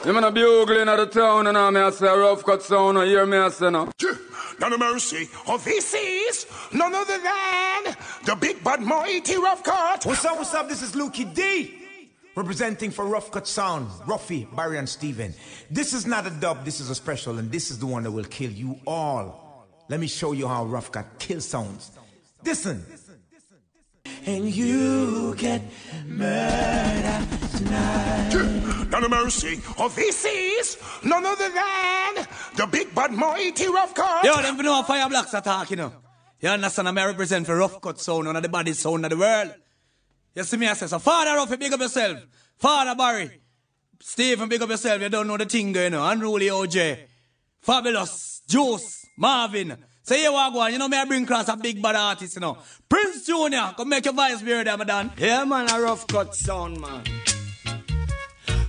You man a bugling at the town and I say a rough cut sound and hear me I say no. None of mercy. Oh, this is none other than the big bad mighty Rough Cut. What's up? This is Lukey D. Representing for Rough Cut Sound, Ruffy, Barry and Steven. This is not a dub, this is a special, and this is the one that will kill you all. Let me show you how Rough Cut kill sounds. Listen. And you get murder tonight. None of mercy. Oh, this is none other than the big bad mighty Rough Cut. Yo, them know Fire Blacks attack, you know. You understand? I represent for Rough Cut Sound, one of the baddest sound of the world. You see me, I say, so Father Ruffy, big up yourself. Father Barry, Stephen, big up yourself. You don't know the thing going on. Unruly OJ, Fabulous, Juice, Marvin. Say you walk on, you know me I bring across a big bad artist, you know. Prince Junior, come make your voice be heard, I'm done. Yeah, man, a Rough Cut Sound, man.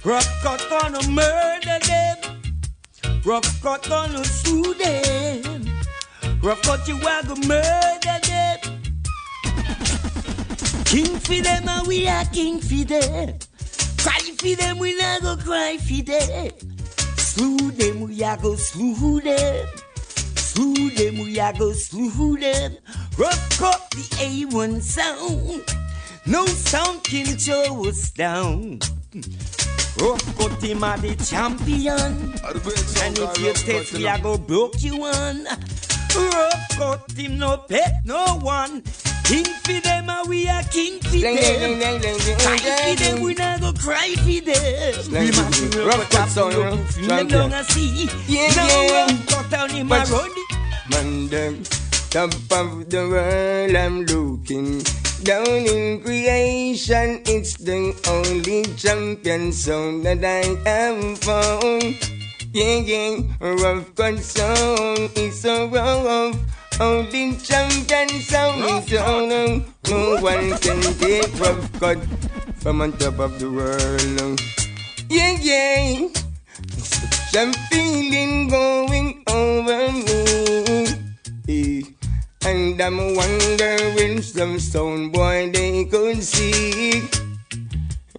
Rough Cut gonna murder them. Rough Cut gonna sue them. Rough Cut you are gonna murder them. King for them and we are king for them. Cry for them, we not go cry for them. Slew them, we are go slew them. Slew them, we are go slew them. Rough Cut the A1 sound. No sound can show us down. Rough Cut him are the champion. And if you test me, I go broke you on. Rough Cut him no pet, no one. King for them and we are king for them. Cry for them, we not go cry for them. Rough Cut Sound, them down and see. Now Rough Cut down him a run. Man, them top of the world, I'm looking down in creation. It's the only champion sound that I have found. Yeah, Rough Cut Sound is so rough. Only champion sound is sound. No one can take Rough Cut from on top of the world. Yeah. Some feeling going over me. And I'm wondering some sound boy they could see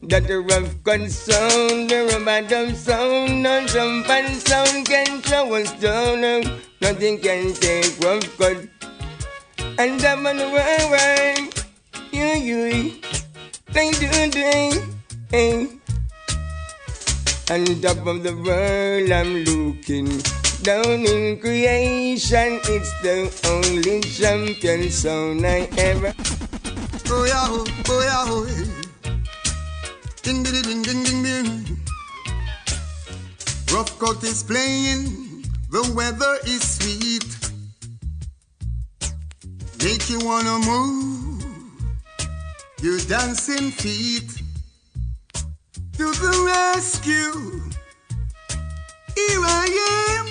that the Rough Cut Sound, the bottom sound, no champion sound can throw us down. Nothing can take Rough Cut. And I'm on the world. You. Hey. On top of the world, I'm looking down in creation. It's the only champion sound I ever. Oh yeah. Ding ding ding ding ding. Rough Cut is playing. The weather is sweet. Make you wanna move your dancing feet. To the rescue, here I am.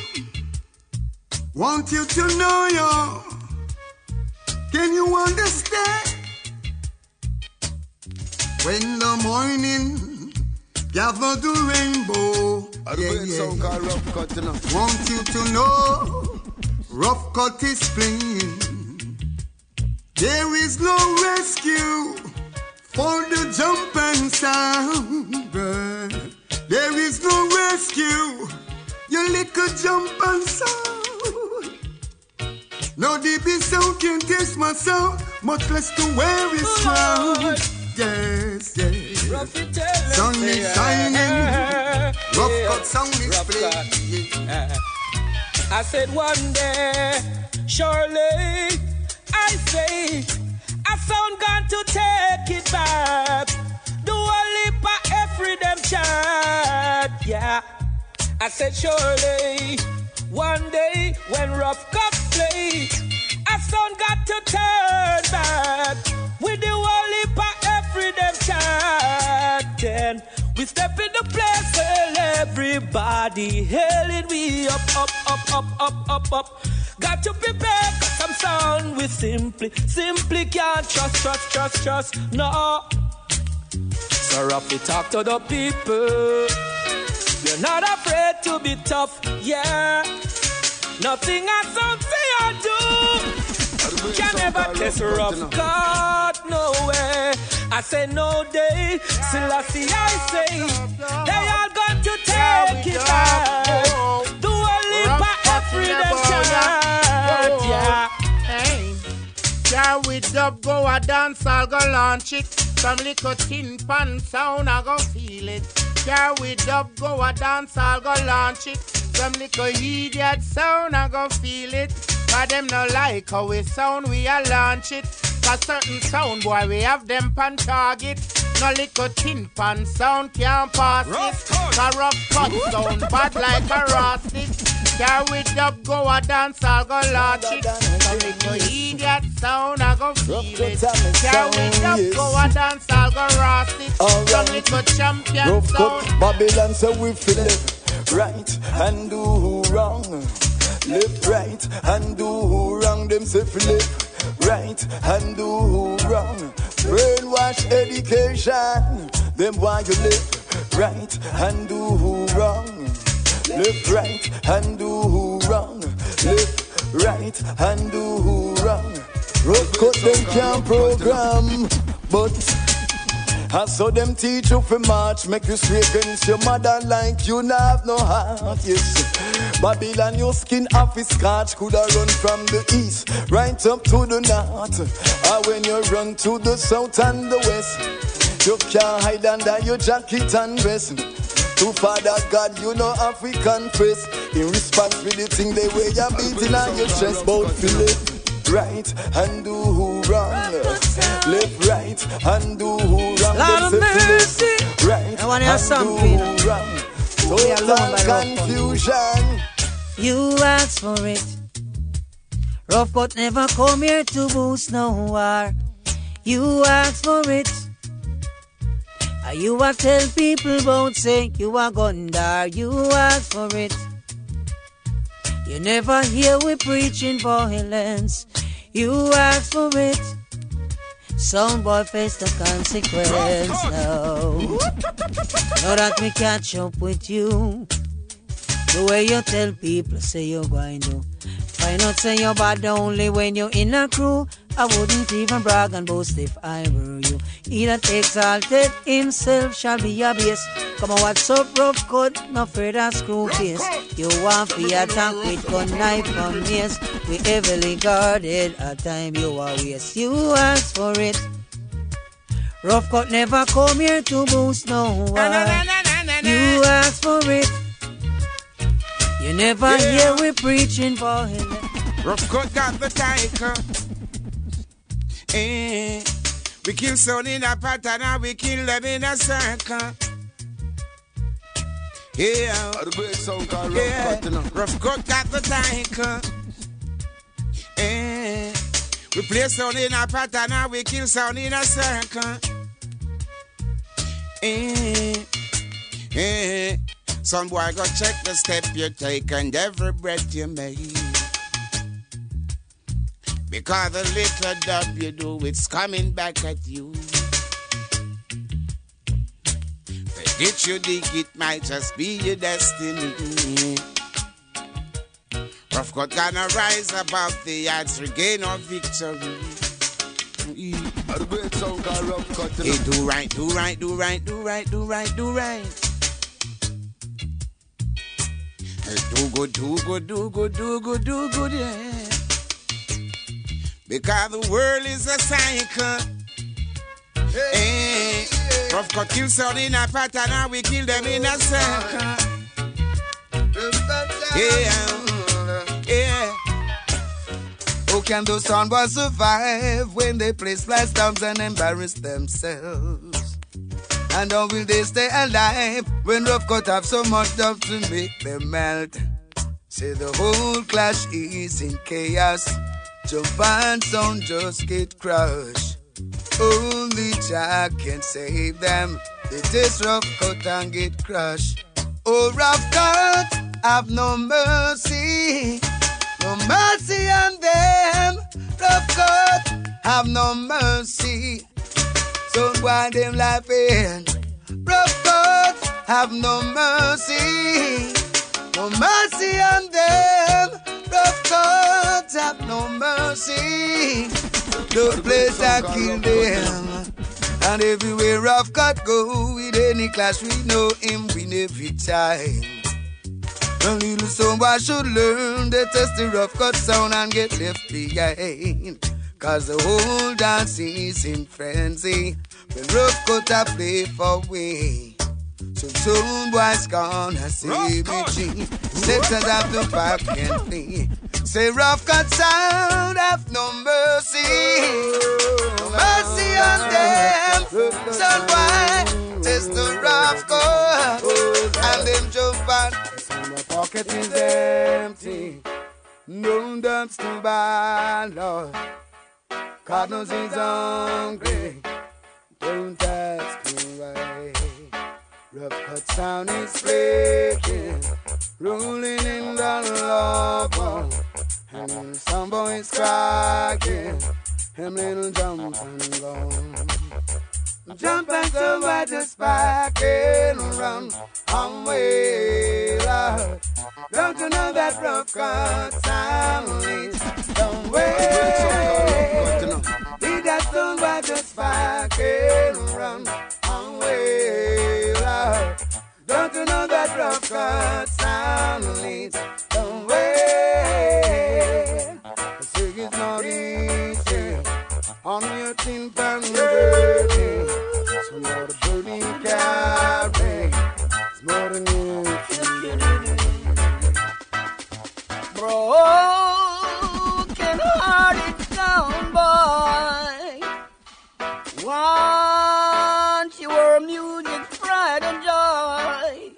Want you to know you. Can you understand? When the morning gather the rainbow. Rough Cut, you know. Want you to know Rough Cut is playing. There is no rescue for the jump and sound. There is no rescue, your little jump and sound. No DB sound can taste my sound, much less to wear its crown. Yes. Sun is shining, Rough Cut sound is playing. I said one day, surely, I say, a sound gone to take it back. Do a leap of every them chat. Yeah, I said surely, one day when Rough Cut play, a sound got to turn back. We do a leap of every them chat. Then we step in the place, well, everybody hailing we up. Got to prepare some sound we simply can't trust. No. So Ruffy talk to the people. We're not afraid to be tough, yeah. Nothing I sound say or do can ever test Rough Cut, no way. I say no day, Selassie I say, they all got to to take it back. Do a little freedom chant, yeah. Hey, yeah, we dub go a dance, I'll go launch it. Some little tin pan sound, I go feel it. Yeah, we dub go a dance, I'll go launch it. Some little idiot sound, I go feel it. But them no like how we sound, we a launch it. Cause certain sound boy, we have them pan target. No little tin pan sound can't pass it. Cause rough cut sound bad like a rustic. Yeah, we dub go a dance, I'll go launch it. Some little idiot sound, I go feel it. Yeah, we dub go a dance, I'll go rust it. Some little champion Rough sound. cut Babylon, so we feel it. Right and do wrong. Left, right and do wrong. Them say flip. Right and do wrong. Brainwash education. Them why you live. Right and do wrong. Left, right and do wrong. Left, right and do wrong. Rough cut them can't program, but I saw them teach you for march, make you straight against your mother like you not have no heart. Yes, Babylon, your skin off is scotch. Coulda run from the east right up to the north. Or when you run to the south and the west, you can't hide under your jacket and vest. To Father God, you know African face. In response with the thing they wear, you're beating on your chest. Bout feel it. Right and do wrong. Left, right and do wrong. Lord of mercy. Right I want to hear something. Total confusion. You asked for it. Rough cut never come here to boost no war. You asked for it. You a tell people about say you a gundar. You asked for it. You never hear we preaching violence. You asked for it. Some boy face the consequence now. Know that we catch up with you. The way you tell people say you're going to find out say you're bad only when you're in a crew. I wouldn't even brag and boast if I were you. He that exalted himself shall be abased. Come on, what's up, rough cut? No afraid of screw face. You want to attack with gun, knife and mace. We heavily guarded at time you are waste. You asked for it. Rough cut never come here to boost no one. You asked for it. You never hear we preaching for him. Rough cut got the tiger. We kill sound in a pattern and we kill them in a circle. Yeah, Rough cut got the tiger. We play sound in a pattern and we kill sound in a circle. Some boy go check the step you take and every breath you make. Because the little dub you do, it's coming back at you. Forget you dig, it might just be your destiny. Rough cut gonna rise above the odds, regain our victory. Hey, do right, do right, do right, do right, do right, do right. Hey, do good, do good, do good, do good, do good, yeah. Because the world is a cycle. Hey, Rough cut kill sound in a pattern and we kill them in a circle. Yeah. How can those sound boys survive when they play splice stomps and embarrass themselves? And how will they stay alive when Rough cut have so much dub to make them melt? Say the whole clash is in chaos. Jump and sound just get crushed. Only Jah can save them. They taste Rough cut and get crushed. Oh, Rough cut, have no mercy. No mercy on them. Rough cut, have no mercy. Don't wind them life in. Rough cut, have no mercy. No mercy on them. Rough cut, have no mercy. The place I kill them. And everywhere Rough Cut go, with any clash we know him win every time. A little someone should learn to test the Rough Cut sound and get left behind. Cause the whole dance is in frenzy when Rough Cut a play for we. So soon boys gonna see me G. Setters have to back and play. Say Rough Cut sound have no mercy. No mercy on them. Son boy, test the Rough Cut. And them jump on. My pocket is empty. No dumps to buy, Lord. God knows he's hungry. Don't ask me why. Rough Cut sound is flaking, rolling in the lava. And some boys cracking, him little jump and gone. Jump and so I just back and run away, Lord. Don't you know that Rough Cut sound is don't wait. Leave that song by just back and run away, Lord. Don't you know that Rough Cut sound is don't wait. The sing is not easy on your tin pan dirty. So now the burden you carry is more than you can. Broken hearted sound boy. Once you were music's pride and joy,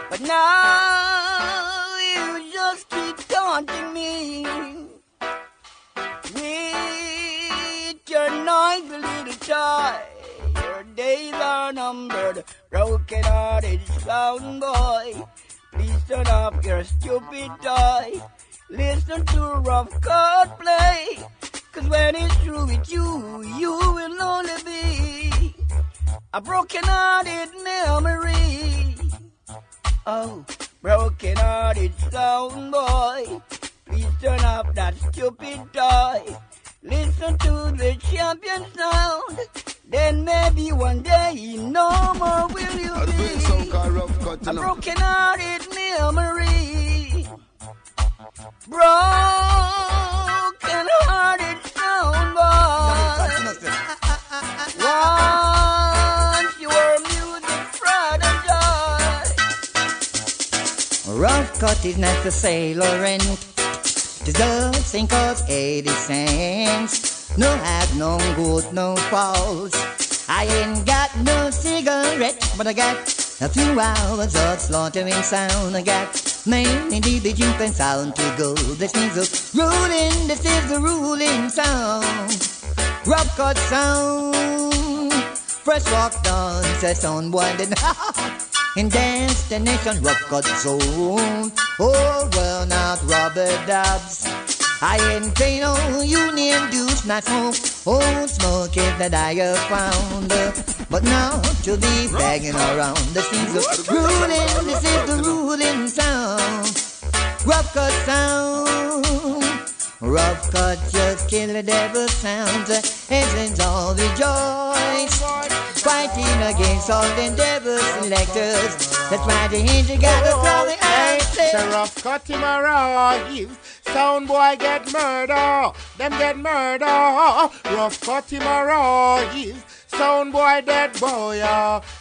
but now you just keep taunting me with your noisy little toy. Your days are numbered, broken hearted sound boy. Please turn off your stupid toy. Listen to Rough Cut play. Cause when it's through with you, you will only be a broken-hearted memory. Oh, broken-hearted sound boy. Please turn off that stupid toy. Listen to the champion sound. Then maybe one day no more will you be a broken-hearted memory. Broken-hearted sound boy. Once you were music's pride and joy. Rough Cut is not for sale or rent. It does thing cost 80 cents. No have no good, no false. I ain't got no cigarettes, but I got a few hours of slaughtering sound. I got many DB jumping sound to go. This means a ruling, this is the ruling sound. Rough Cut sound. Fresh walk down, says sound winding. In destination, Rough Cut zone. Oh, well, not Robert Dobbs. I ain't pay no union dues, not smoke. Oh, smoke is that I have found. But now to be begging around. This is the ruling, this is the ruling sound. Rough Cut sound. Rough Cut just kill the devil sounds. Essence all rejoice. Fighting against all the devil selectors. That's why the angel got a glory. The Rough Cut him a rise. Sound boy get murder. Them get murder. Rough Cut him a rise. Sound boy dead boy.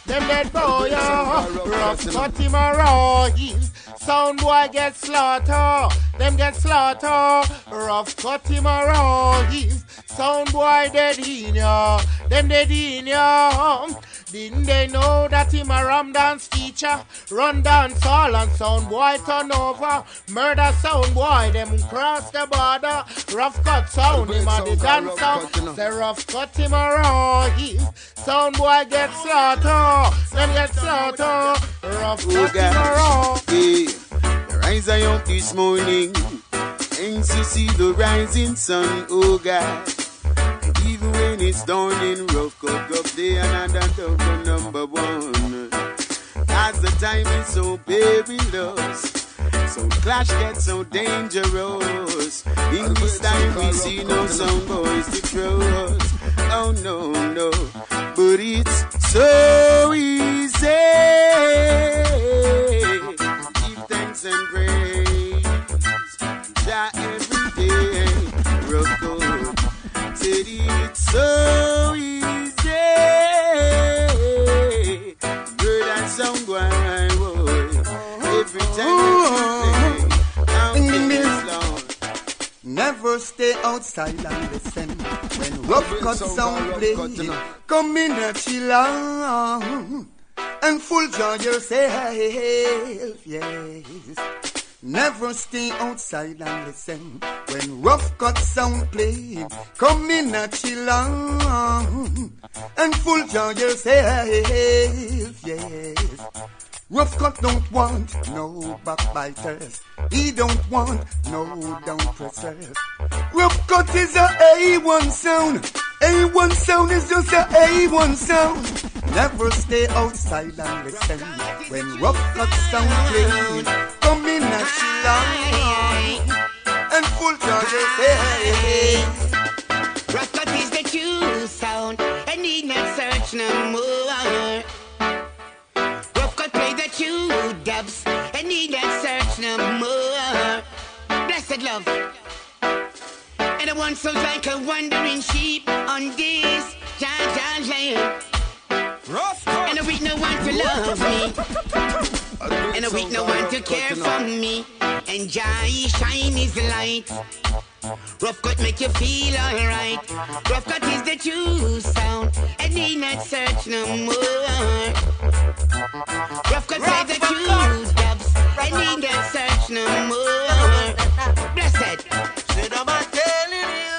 Them dead boy. Rough Cut him a rise. Sound boy get slaughter. Them get slaughter. Rough Cut him a rise. Sound boy dead in ya. Them dead in ya. Didn't they know that him a ram dance teacher? Run dance all and sound boy turn over. Murder sound boy, them cross the border. Rough Cut sound, him a the dancer. Say Rough Cut him a rise. Sound boy get slaughter. Them get slaughter. Rough Cut him a rise. The rise I up this morning. And to see the rising sun, oh God. Even when it's dawning, Rough Cut up there and I don't know number one. As the time is so perilous, so clash gets so dangerous. In this time we see no sound boys to trust. oh no, no. But it's so easy. Give thanks and praise. Jah every day. Rough Cut said it's so easy. Bird and sound boy, every time never stay outside and listen when Rough Cut sound play. Come in and chill out and full joy yourself, yes. Never stay outside and listen when Rough Cut sound play. Come in and chill out and full joy yourself, yes. Rough Cut don't want no backbiters. He don't want no down pressers. Rough Cut is a A1 sound. A1 sound is just a A1 sound. Never stay outside and listen when Rough Cut sound play. Come in and chill out and full charge yourself. Rough Cut is the true sound and need not search no more. Rough Cut play the true dubs and need not search no more. Blessed love. And the one sounds like a wandering sheep on this giant land. And the weak no one to love me. And the weak no one to care for me. And Jah shine his light. Rough Cut make you feel alright. Rough Cut is the true sound and need not search no more. Rough Cut play the true dubs and need not search no more. Blessed. Said I'm telling you,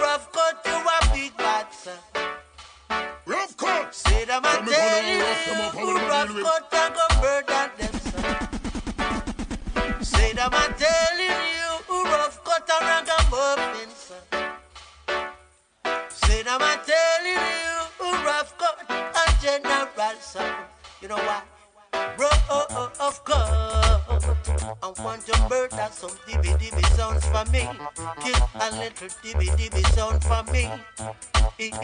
Rough Cut, you a big bad son. Rough Cut. Said I'm telling you, Rough Cut, I go murder them son. Said I'm telling you, Rough Cut, I ragamuffin son. Said I'm telling you, Rough Cut, a general son. You know why? Rough Cut, I want to murder some dibby sounds for me. Kill a little dibby sound for me. It's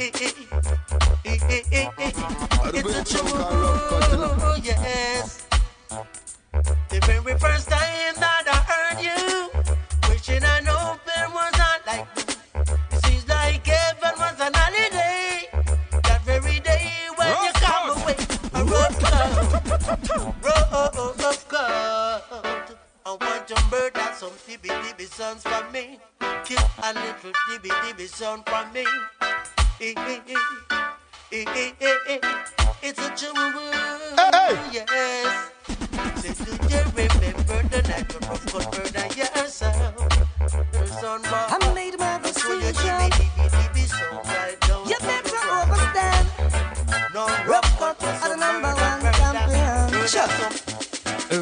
a true, yes. The very first time that I heard you, wishing I know there was not like me. It seems like heaven was an holiday. That very day when you come away, a Rough Cut, Rough Cut. I want to murder some dibby sons for me. Kill a little dibby son for me. It's a true, yes. Say, do you remember the night when Rough Cut murder yourself? I made my decision. You better understand. No, Rough Cut are the number one champion. Shut up.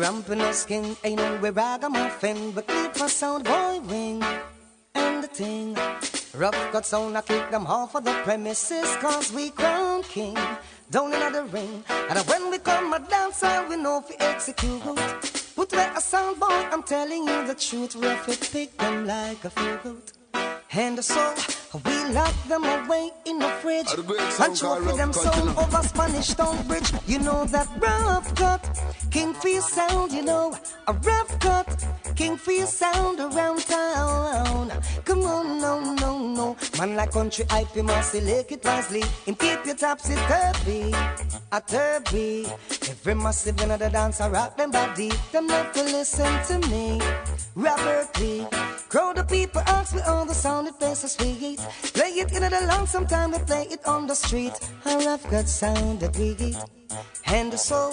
Ramping no skin, ain't no way ragamuffin, but keep a sound boy ring. And the thing, Rough Cut sound, I kick them off of the premises, cause we crown king, down in the ring. And when we come a dance, we know if we execute. Put away a sound boy, I'm telling you the truth. Rough it pick them like a fruit. And so we lock them away in the fridge and trophy them sound over Spanish Town Bridge. You know that Rough Cut, king for your sound, you know. A Rough Cut, king for your sound around town. Come on, no. Man like country hype, you must select it wisely. And keep your topsy-turvy, a turvy. Every massive in the dance, I rock them body. Them love to listen to me, Robert Lee. Crowd of people ask me all the sound it plays so sweet. Play it in the long, sometime they play it on the street. A Rough Cut sound that we get. And so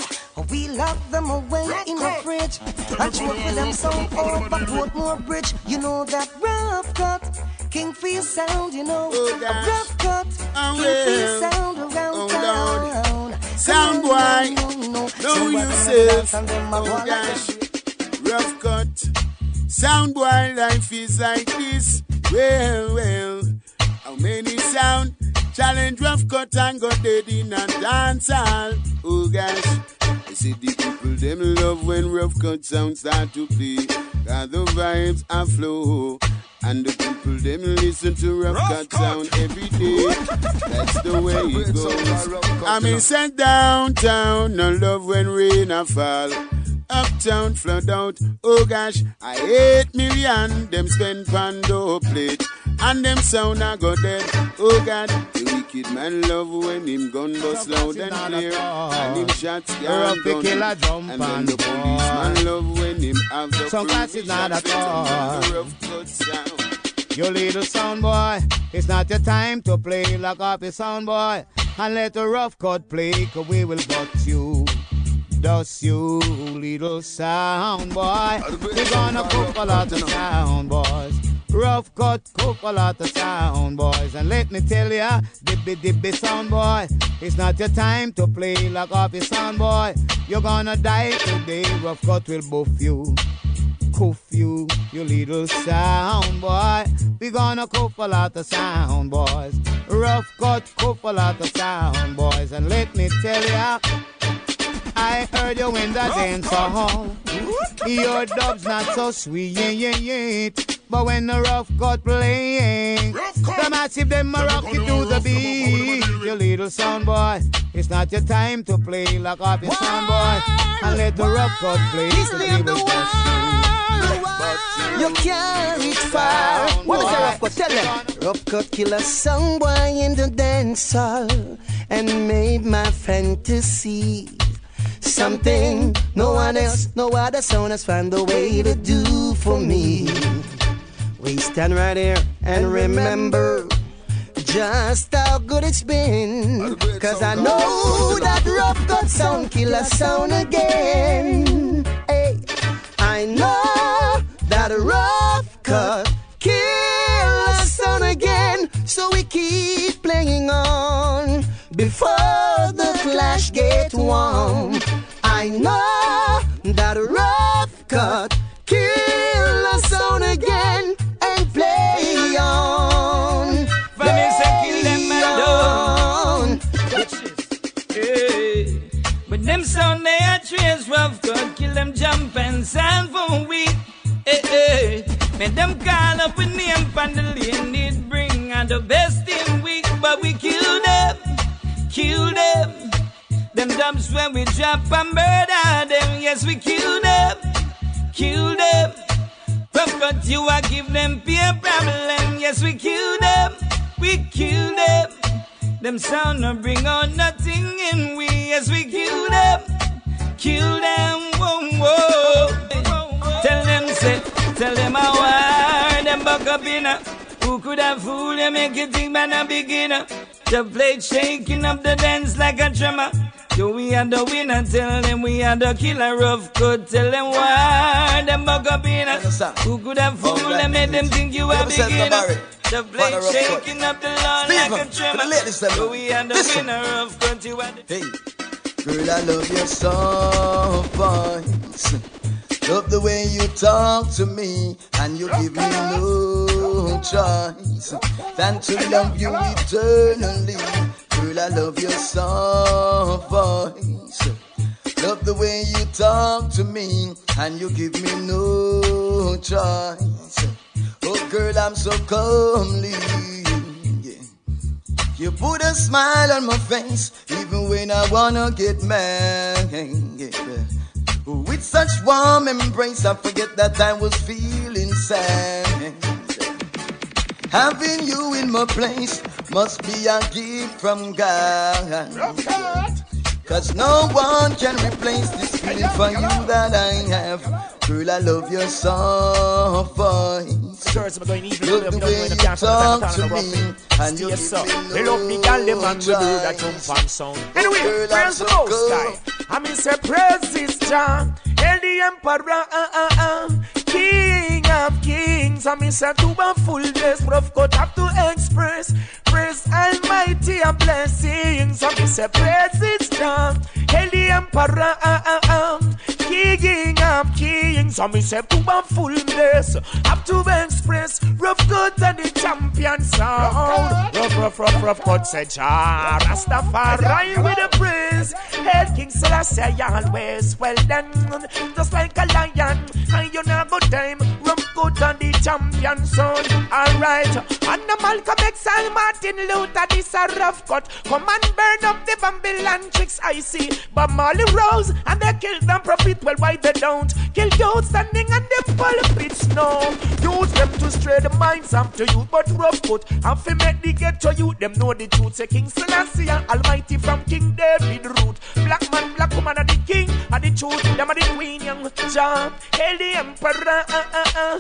we lock them away in the fridge and trophy them sound over Portmore Bridge. You know that Rough Cut, king for your sound, you know. A Rough Cut, king for your sound around town. Sound boy, know yourself. Oh gosh, Rough Cut. Sound boy, life is like this. Well, how many sound challenge Rough Cut and got dead in a dance hall? Oh gosh, I see the people them love when Rough Cut sound start to play. Got the vibes and flow. And the people them listen to Ruff Cut sound every day. That's the way it goes. I mean, sent downtown, no love when rain a fall. Uptown flood out, oh gosh, I 8 million them spend pando plate. And them sound a go dead, oh God. The wicked man love when him gun bust loud and clear. And him shots can't done. And then the policeman love when him have the some class is not at all. Ruff Cut sound. You little sound boy, it's not your time to play. Lock up your sound boy and let the Ruff Cut play, 'cause we will got you. Dust you, little sound boy. We're gonna cook a lot of sound boys. Ruff Cut cook a lot of sound boys. And let me tell ya, dibby sound boy, it's not your time to play. Lock off your sound boy. You're gonna die today. Ruff Cut will buff you. Coof you, you little sound boy. We gonna coof a lot of sound boys. Ruff Cut coof a lot of sound boys. And let me tell ya, I heard you in the dance hall. Your dub's not so sweet, but when the Ruff Cut playing, the massive them a rock you to the beat. You little sound boy, it's not your time to play. Lock up your sound boy and let the Ruff Cut play. You carry it far. What is the Ruff Cut? Tell them. Ruff Cut kill a sound boy in the dance hall and made my fantasy something no one else, no other sound has found the way to do for me. We stand right here and remember just how good it's been, 'cause I know that Ruff Cut sound kill a sound again. Hey, I know that Ruff Cut kill a sound again, so we keep playing on before the clash get warm. I know that Ruff Cut kill a sound again and play on. Kill them alone. Hey. But them sound they are trace. Ruff Cut kill them jump and sound for we. Hey, hey. Make them call up a name from the lane. It bring out the best in we, but we kill them. Kill them. Them dubs when we drop and murder them. Yes, we kill them. Kill them. Ruff Cut you a give them fear problem. Yes, we kill them. We kill them. Them sound no bring out nothing in we. Yes, we kill them. Kill them. Whoa, whoa. Tell them how hard them buck up in a. Who could have fooled them? Make you think man a beginner. The plate shaking up the dance like a tremor. So we are the winner, tell them we are the killer. Ruff Cut, tell them why them buck up in us. Who could have fooled them, made them think you are beginner. The plate shaking up the lawn like a tremor. So we are the winner. Ruff Cut, you are the... Hey, girl, I love your soft voice. Love the way you talk to me, and you give me no choice than to love you eternally. Girl, I love your soft voice. Love the way you talk to me, and you give me no choice. Oh, girl, I'm so comely. Yeah. You put a smile on my face, even when I wanna get mad. Yeah. With such warm embrace, I forget that I was feeling sad. Having you in my place must be a gift from God. 'Cause no one can replace this feeling for you that I have. Girl, I love your soft voice. Love the way you talk to me, and you give me no choice. Anyway, praise the Most High. I mean, say praise is John, and the Emperor, King of Kings. I mean, say to a fullness, Ruff Cut have to express praise Almighty and blessings. I mean, say praise is John, and the Emperor, King of Kings. I mean, say to a fullness, have to express Ruff Cut and the champion sound. Ruff Cut said, Jah Rastafari with the praise. Head King Selassie always well done, just like a lion. And you know good time. Ruff go to the champion sound. Alright, and the Malcolm X and Martin Luther, this a rough cut. Come and burn up the Babylon tricks I see. But Molly rose and they killed them prophet. Well, why they don't? Kill youth standing on them pulpits now. Use them to stray the minds up to you, but rough cut. And fi make the ghetto youth, them know the truth. Say King Selassie, Almighty from King David root. Black man, black woman are the king, are the truth. Them are the queen, young John. Hail the emperor,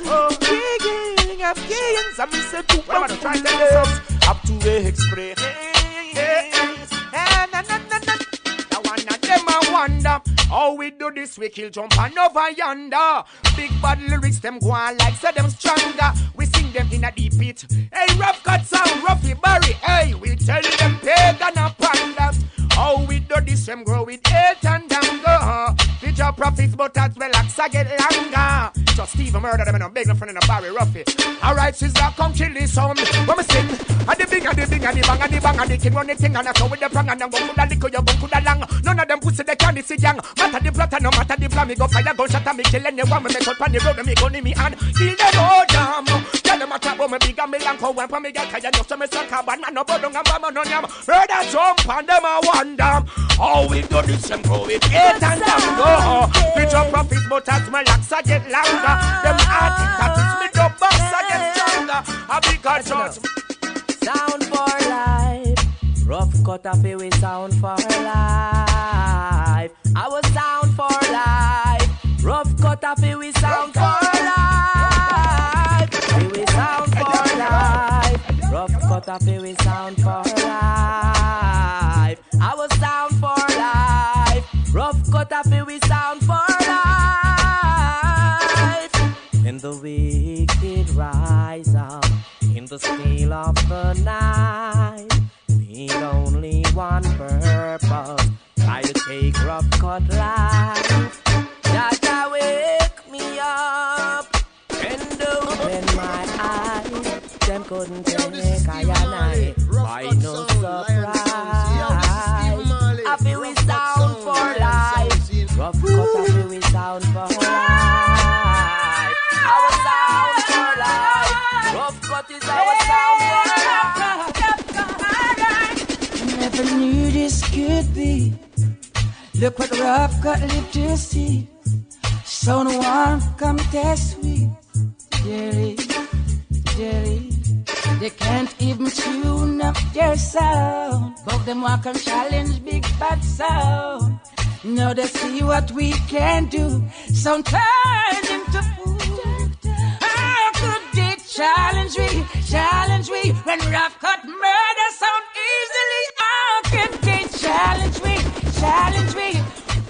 oh, king of kings. I'm Mr. Two, I'm trying to live up to express. Now one of them I wonder how we do this, we kill jump and over yonder. Big bad lyrics, them go on like say them stronger. We sing them in a deep pit. Hey, rough cut sound, Ruffy Barry. Hey, we tell them pagan and panda. How we do this, them grow with hate and anger. Future profits, but as well as I get longer. Just Steve murder them and I'm begging friend in a Barry Ruffy. Alright, sister, come kill this sound. When we sing, and the big and the big and the bang and the bang and the king run the thing and I saw with the prang and I'm going to the liquor, you're going to the lang. None of them pussy they can't see young. Matter the plot and no matter the plan, me go fire, go shot and me kill anyone. Me make out on the road and me gun in me hand. Kill them all damn. Tell them a trap about me big and me lang cow and me get kaya no so me suck a bad man no bodong and bam no yam. Heard a jump and them a one damn. How we do this and go with it and damn go. Future profits but as my locks I get longer. Them artists that is me the boss I get stronger. A big cut shot. Sound for life. Rough cut off it with sound for life. Our sound for life. Rough cut off it with sound for life. It with sound for life. Rough cut off it with sound for life. Our sound for life. Rough cut off it with sound for life. And the wicked rise up in the scale of the night. Need only one purpose. Try to take rough cut life. Just wake me up and open my eyes. Them couldn't take I and I by no surprise. I feel we sound for life. Rough cut I feel we sound for life. Our sound for life. Rough cut is our sound for life. Never knew this could be. Look what rough cut lived to see. So no one come test sweet. Jerry, Jerry. They can't even tune up their sound. Both them walk and challenge big bad sound. Now they see what we can do. Sound turn into food. How could they challenge me? Challenge me when rough cut murder sound easily. How can they challenge me? Challenge me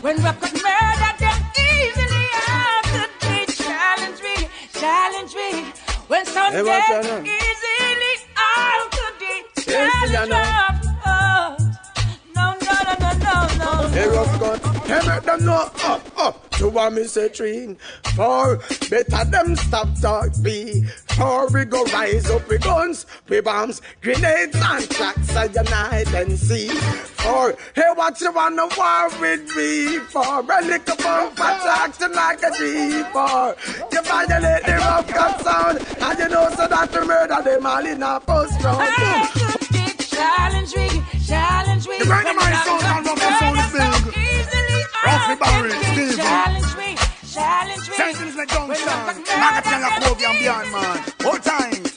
when rough cut murder them easily. How could they challenge me? Challenge me when sound dead easily. How could they challenge rough cut? No, no, no, no, no, no. Hey, rough cut, hey, make them know up. To what me say train. For better them stop talk be. For we go rise up with guns, with bombs, grenades and tracks and unite and see. For hey, what you wanna war with me? For a little bump attraction like a G. For you violate the rough cut sound, and you know so that to murder them all in a post round. Challenge me, challenge me. The brain of my soul and rough cut sound is big. Ruffy Barry, Steve. Challenge me, challenge me. Sentence like Junction, Magatella, Kobe and beyond, man. All times.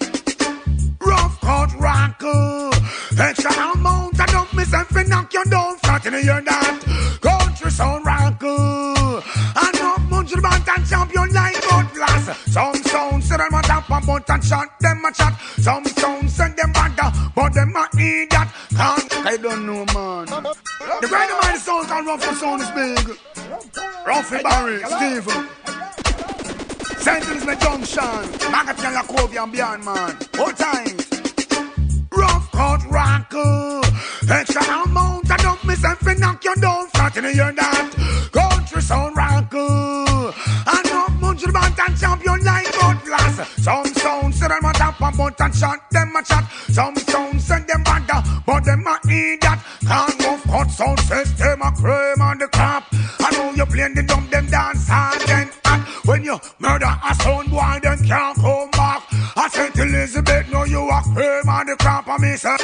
Rough cut rocker. Extra amount, I don't miss and fi knock you down flat in the year that. Country sound rocker. And no munch the band and champion like God blast. Some sounds say them a tap and butt and shot them a chat. Some sounds send them banda, but them a eat that. I don't know, man. The grand of my sound and Ruffy sound is big. Ruffy Barry, Steve. Sentence me Junction, Magatella, Kobe and beyond, man. All times. Rough cut rocker. Extra amount, I don't miss and fi knock you down flat in the year that. Country sound rocker. And no munch the band and champion like God blast. Some sounds say them a tap and butt and shot them a chat. Some sounds send them banda, but them a eat that. Can't rough cut sound system a cream on the crap. I know you playing the dumb them dance hard and hot. When you murder a sound boy, them can't for me, sir.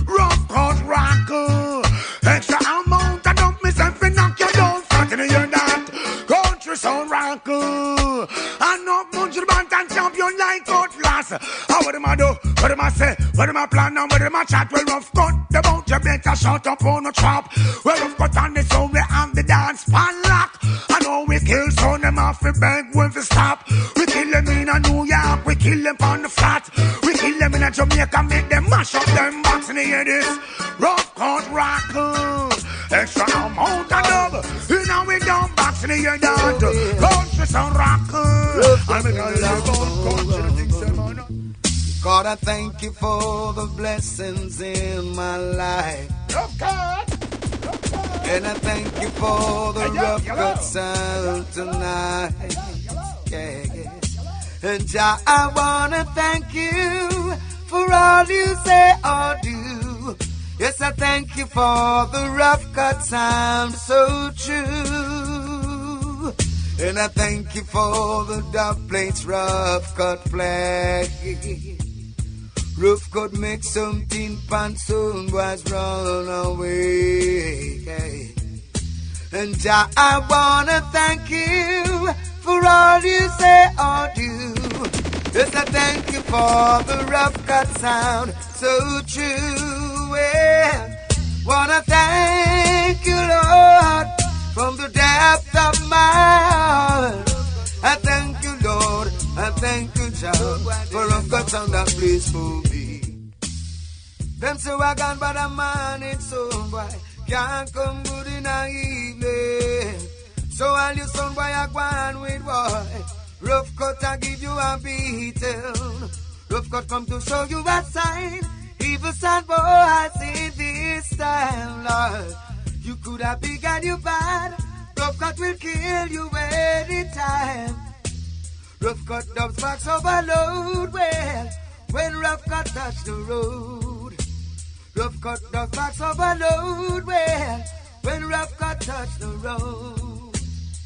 Rough cut rockle. Extra amount I don't miss if you knock you down. Starting to hear that. Country sound rockle. And no bunch of band and champion like Cutlass. What am I do? What am I say? What am I plan and what am I chat? Well, rough cut. The bout you better shut up on the trap. Well, rough cut on the sound we have the dance pan lock. I know we kill son them off the beg when we stop. We kill them in a New York. We kill them on the flat. We kill them in a Jamaica. Make them mash up them box in the hear this. Rough cut rockle. Extra amount of dub. You know we don't box in the hear that. Country sound rockle. I'm a guy about country things. God, I thank you for the blessings in my life. Oh God. And I thank you for the rough cut sound tonight. Yeah, yeah. And I wanna thank you for all you say or do. Yes, I thank you for the rough cut sound so true. And I thank you for the dub plates rough cut flag. Rough cut make something pan soon was run away. And I wanna thank you for all you say or do. Yes, I thank you for the rough cut sound so true. Yeah. Wanna thank you, Lord, from the depth of my heart. I thank you, Lord. I thank you, Jah, for rough cut sound that place for me. Them say I gone, but a man it's so boy can't come good in the evening. So all you son boy I go on with boy. Rough cut I give you a beating. Rough cut come to show you a sign. Evil son boy I see this time, Lord. You could have big and you bad. Rough cut will kill you anytime. Rough cut dubs box overload. Well, when rough cut touch the road. Rough cut dubs box overload. Well, when rough cut touch the road.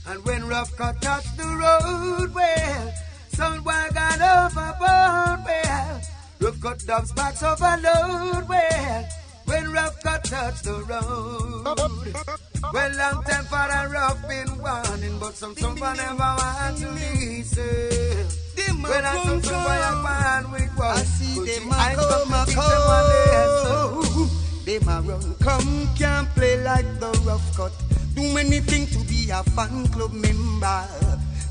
And when rough cut touch the road, well, sound boy got overboard. Well, rough cut dubs box overload. Well, when rough cut touch the road. Well, long time for a rough been warning, but some boy never want to listen. When I some boy a man with one, I see them a come, them a run, come can't play like the rough cut. Do anything to be a fan club member.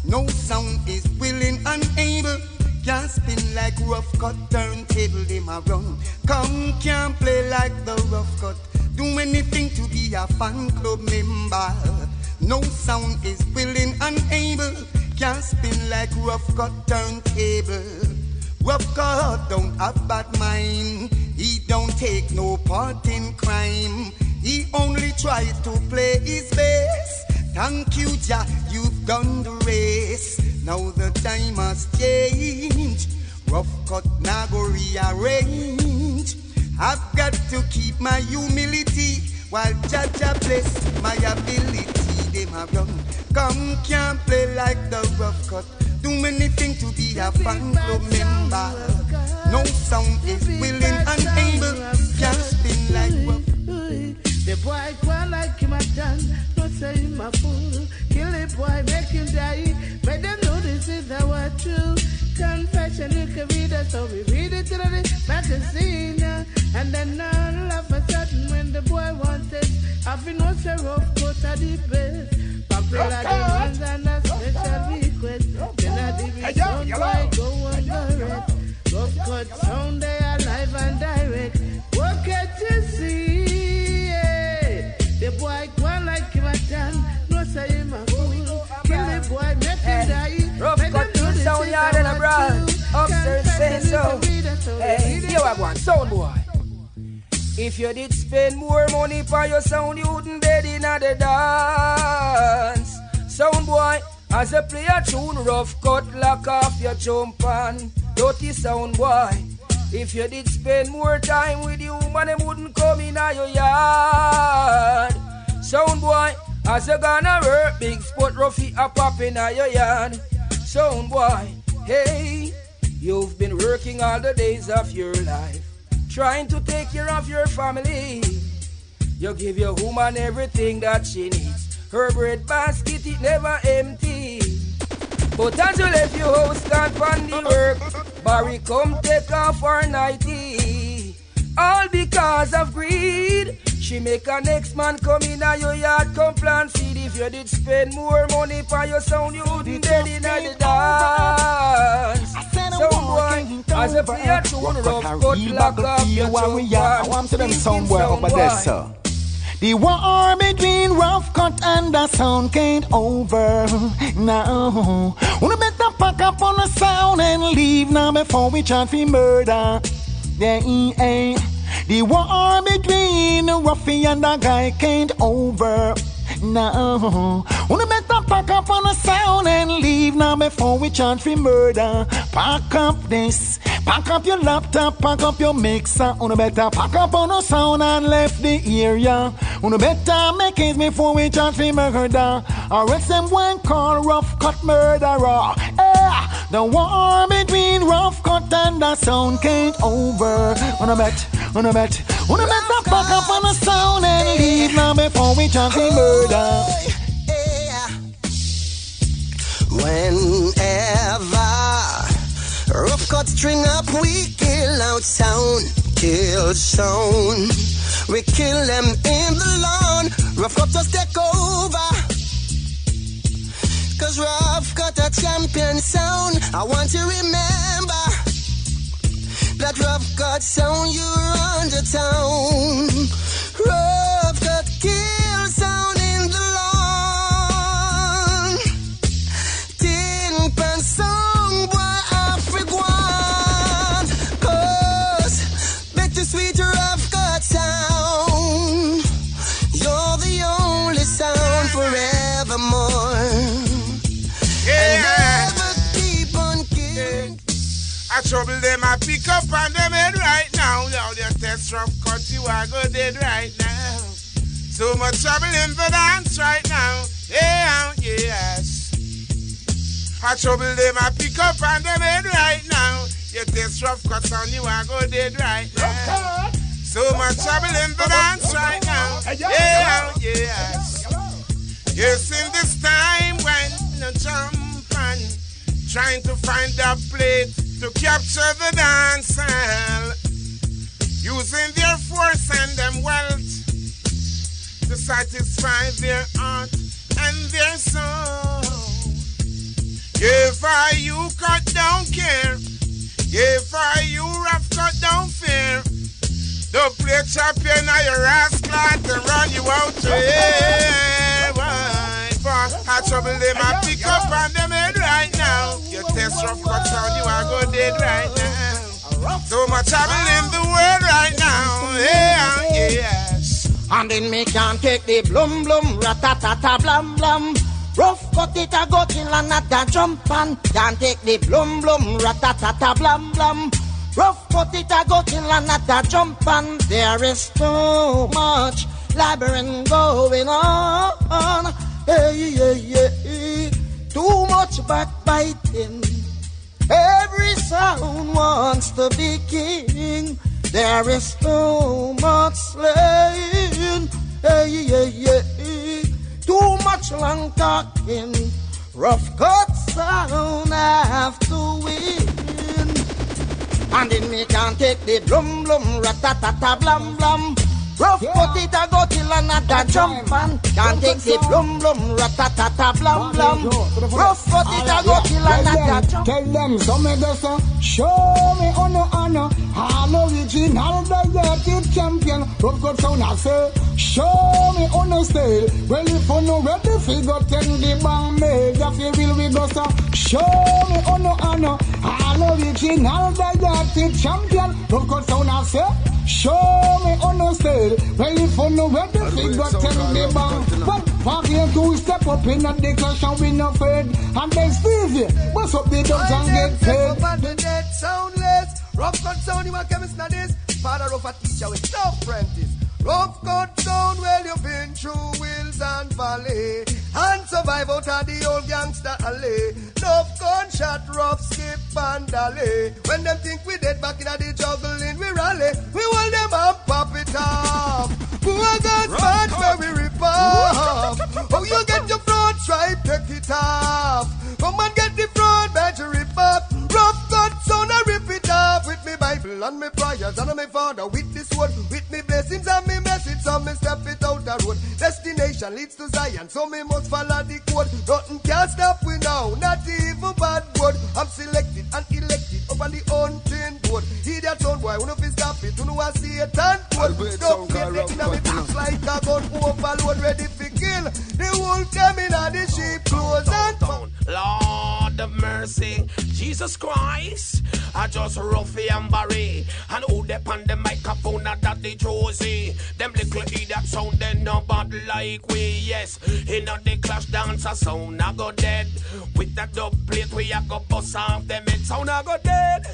No sound is willing and able. Can't spin like rough cut turntable. Them a run, come can't play like the rough cut. Do anything to be a fan club member. No sound is willing and able. Can't spin like rough cut turntable. Rough cut don't have bad mind. He don't take no part in crime. He only tries to play his best. Thank you, Jah, you've done the race. Now the time has changed. Rough cut now go rearrange. I've got to keep my humility while Jah Jah bless my ability. Them have run, come can't play like the rough cut. Do anything to be a fan club member. No sound is willing and able. Can't spin like rough. The boy go like him a done. Don't say him a fool. Kill the boy, make him die. Make them know this is our true confession. You can read it, so we read it to the magazine. And then all of a sudden when the boy wants it, I've been no say rough cut at the best. Popular demands and a special request. Then I give it some boy go on the rest. Rough cut sound they are live and direct. What can you see? The boy go like him a done. No say him a fool. Kill the boy, make him die. Rough cut to the sound yard and abroad. Upstairs say so. Hey, here I want sound boy. If you did spend more money for your sound, you wouldn't dead in the dance. Sound boy, as a play a tune, rough cut, lock off your jump on. Dirty sound boy. If you did spend more time with you, man, them wouldn't come in your yard. Sound boy, as you gonna work, big spot roughy a pop in your yard. Sound boy, hey, you've been working all the days of your life. trying to take care of your family. You give your woman everything that she needs. Her bread basket, it never empty. But as you left your house, gone from the work, Barry come take off her nightie. All because of greed. She make a next man come in and your yard come plant seed. If you did spend more money for your sound, you wouldn't dead in the dance. So boy, as a play a tune, rough cut lock up your chunk. I want to them somewhere over there, sir. The war between Rough Cut and the sound can't over now. We better pack up on the sound and leave now before we chant for murder. Yeah, the war between the Ruffy and the guy can't over now. We better pack up on the sound and leave now before we chant for murder. Pack up this, pack up your laptop, pack up your mixer. We better pack up on the sound and left the area. We better make it before we chant for murder. Or else them one call Rough Cut murderer. The war between Rough Cut and the sound can't over. We better pack up on the sound and leave now before we chant for murder. Whenever Rough Cut string up, we kill out sound, kill sound. We kill them in the lawn. Rough Cut just take over. Cause Rough Cut a champion sound. I want you to remember that Rough Cut sound, you run the town. Rough Cut kill sound in the lawn. Tin pan song, boy, African. Cause better sweet Rough Cut sound. You're the only sound forevermore. I trouble them, I pick up on them head right now. Now they test Rough Cut, you are good dead right now. So much trouble in the dance right now. Yeah, yes. I trouble them, I pick up on them head right now. You test Rough Cut on you are good dead right now. So much trouble in the dance right now. Yeah, yes. Yes, in this time when the jump on, trying to find a plate to capture the dance hall, using their force and them wealth to satisfy their heart and their soul. If I you cut don't care, if I you Rough Cut don't fear, don't play champion or your rascal to run you out to air. I trouble them, I pick up on them head right now. You test Rough Cut sound, you are go dead right now. So much trouble in the world right now. Yeah, yes. And then me can't take the blum blum, ratatata blam blam. Rough Cut it a go till another jump and can't take the blum blum, ratatata blam blam. Rough Cut it a go till another jump and there is too much labyrinth going on. Hey, too much backbiting. Every sound wants to be king. There is too much slaying. Hey, too much long talking. Rough Cut sound have to win. And then me can't take the blum blum, ratatata blam blam. Rough Cut it a go till another jump and can't take the blum blum, ratatata blam blam. Rough Cut it a go till another jump. Tell them some of us show me honor, all original the champion. Rough Cut sound I say, show me honor style. Well if you know ready, figure 10 the bang made. If you will we go so, show me honor, all original the champion. Rough Cut sound I say, show me honor style. Well, if you know where the figure tell me bang. But for game to step up in a declaration we no afraid. And then Stevie, what's up the dogs and get paid? Up the dead soundless. Rough Cut sound, you a chemist na this. Father of a teacher with no apprentice. Rough Cut sound, well you've been through hills and valley and survive out of the old gangster alley. Enough gunshot chat, rough, skip, and dolly. When them think we dead back in the juggling, we rally. We hold them up, pop it off. Who are God's bad where we rip off? Oh, you get your front stripe, take it off. Come and get the front badge, rip off. Rough cut sound, I rip it off. With me Bible and me prayers and me father. With this word, with me blessings and me message. So me step it out the road. Destination leads to Zion, so me must follow the code. Nothing can stop me now, not even bad word. I'm selected and elected up on the hunting board. He that sound boy, wanna fi stop it, you know I see it and code. Don't get it in me box like a gun overload, ready fi kill. The wolf them in the sheep clothes and Lord of mercy, Jesus Christ, I just Ruffy and Barry, and who they on the microphone and that the Josie. Them little idiot sound they no bad like we, yes. In the clash dancer sound I go dead. With that dub plate we a go bust off them head sound I go dead.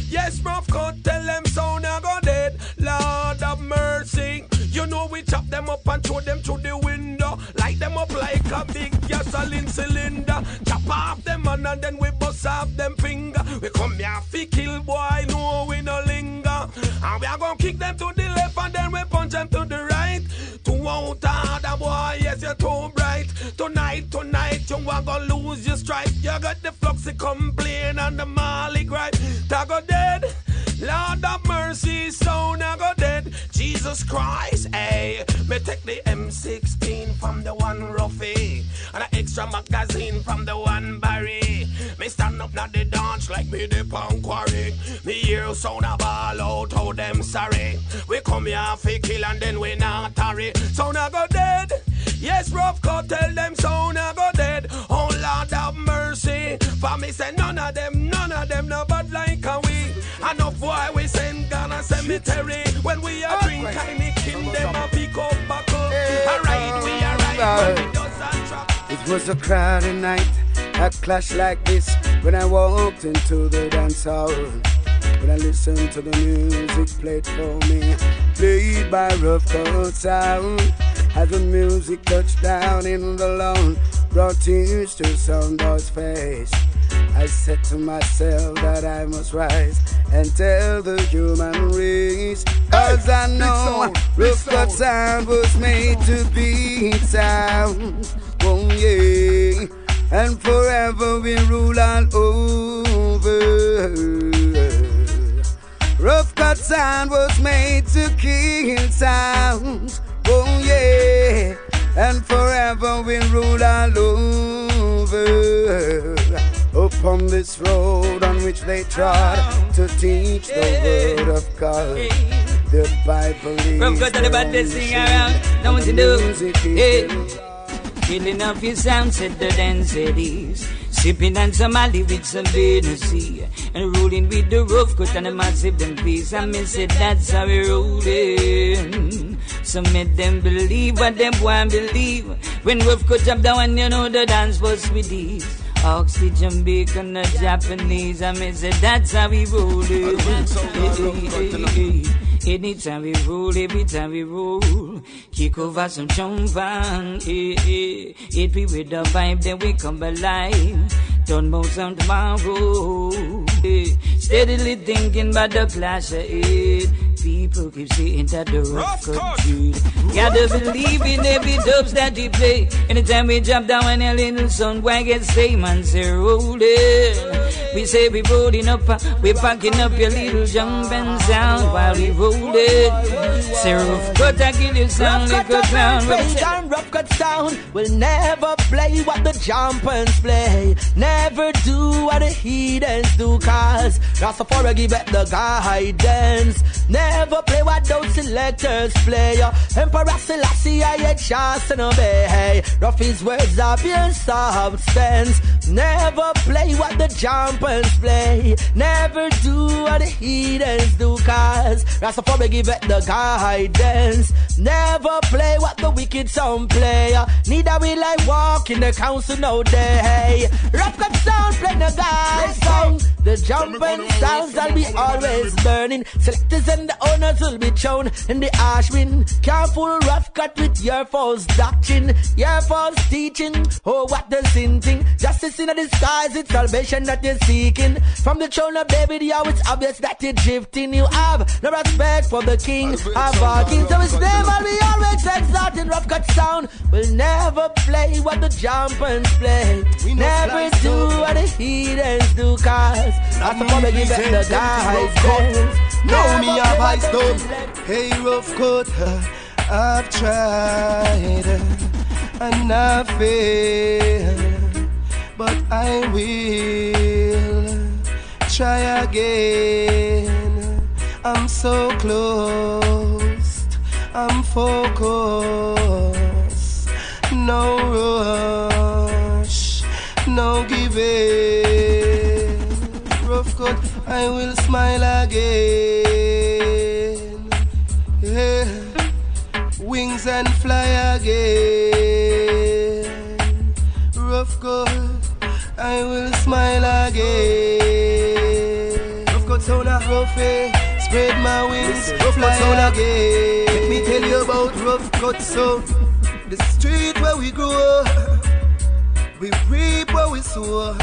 Yes, Ruff could tell them sound I go dead. Lord of mercy, you know we chop them up and throw them through the window. Light them up like a big gasoline cylinder. Chop off them hand and then we bust off them finger. We come here fi kill boy, no we no linger. And we are gonna kick them to the left and then we punch them to the right. Too out harder boy, yes you're too bright. Tonight, you are gonna lose your strike. You got the Fluxy complain and the Mali gripe. Ta go dead, Lord of mercy, sound I go dead. Jesus Christ, hey, me take the M16 from the one Ruffy and an extra magazine from the one Barry. Me stand up now the dance like me the pound quarry. Me hear sound a ball out, how them sorry. We come here fi kill and then we not tarry. Sound I go dead. Yes, Ruff could tell them sound I go dead. Oh Lord of mercy, for me say none of them no bad like a we. Enough boy we send Ghana cemetery. When we are drink tiny king them a pick up buckle. Alright, we are right. It was a crowded night, a clash like this. When I walked into the dance hall, when I listened to the music played for me, played by Ruff Cold Sound. As the music touched down in the lawn, brought tears to somebody's face. I said to myself that I must rise and tell the human race, cause I know Ruff Cold Sound was made to be sound. Oh yeah, and forever we rule all over. Ruff Cold Sound was made to kill sound. Oh yeah, and forever we rule all over. Upon this road on which they trod to teach the word of God. The Bible is Ruff got the baddest thing around. Now what to do? Killing off his sound, said the densities. Sipping on some Mali with some Hennessy. And rolling with the rough cut and a massive them piece. I mean, said that's how we rolling. So make them believe what them want believe. When Ruff cut jump down, you know the dance was with these. Oxygen, bacon, the Japanese. I mean, said that's how we rolling. Anytime we roll, every time we roll, kick over some jump on. It be with the vibe, then we come alive. Don't move on tomorrow. Steadily thinking about the clash of it. People keep saying that the Ruff cut dude. Gotta believe in every dubs that we play. Anytime we drop down and a little sun, why get stay man say rolling. We say we rolling up, we packing up your little jumping sound while we rolling. Say Ruff cut, I kill you sound like a clown. Ruff Cut Sound will never play what the jumpers play. Never do what the heathens do, cause Rastafari give it the guidance. Never play what those selectors play. Emperor Selassie, I ain't chance to obey. Ruffy's words are pure substance. Never play what the jumpers play. Never do what the heathens do, cause Rastafari give it the guidance. Never play what the wicked sound play. Neither will I walk in the council no day. Ruff Cut Sound play the guy song. The jumping sounds will be always burning. Selectors and the owners will be thrown in the ash bin. Careful, rough cut with your false doctrine, your false teaching. Oh, what the sin thing? Justice in a disguise, it's salvation that you're seeking. From the throne of David, yo, it's obvious that you're drifting. You have no respect for the king of all kings. So his name will be always exalted. Rough cut sound will never play what the jumpers play. We never do what the heathens do, cause that's the moment give them the guidance. No, me have eyes done. Hey, rough cut, I've tried and I failed, but I will try again. I'm so close, I'm focused. No rush, no giving. Rough cut, I will smile again. Yeah. Wings and fly again. Rough cut, I will smile again. Rough cut sound a roughy, spread my wings, fly again. Let me tell you about rough cut sound. The street where we grow, we reap where we sow.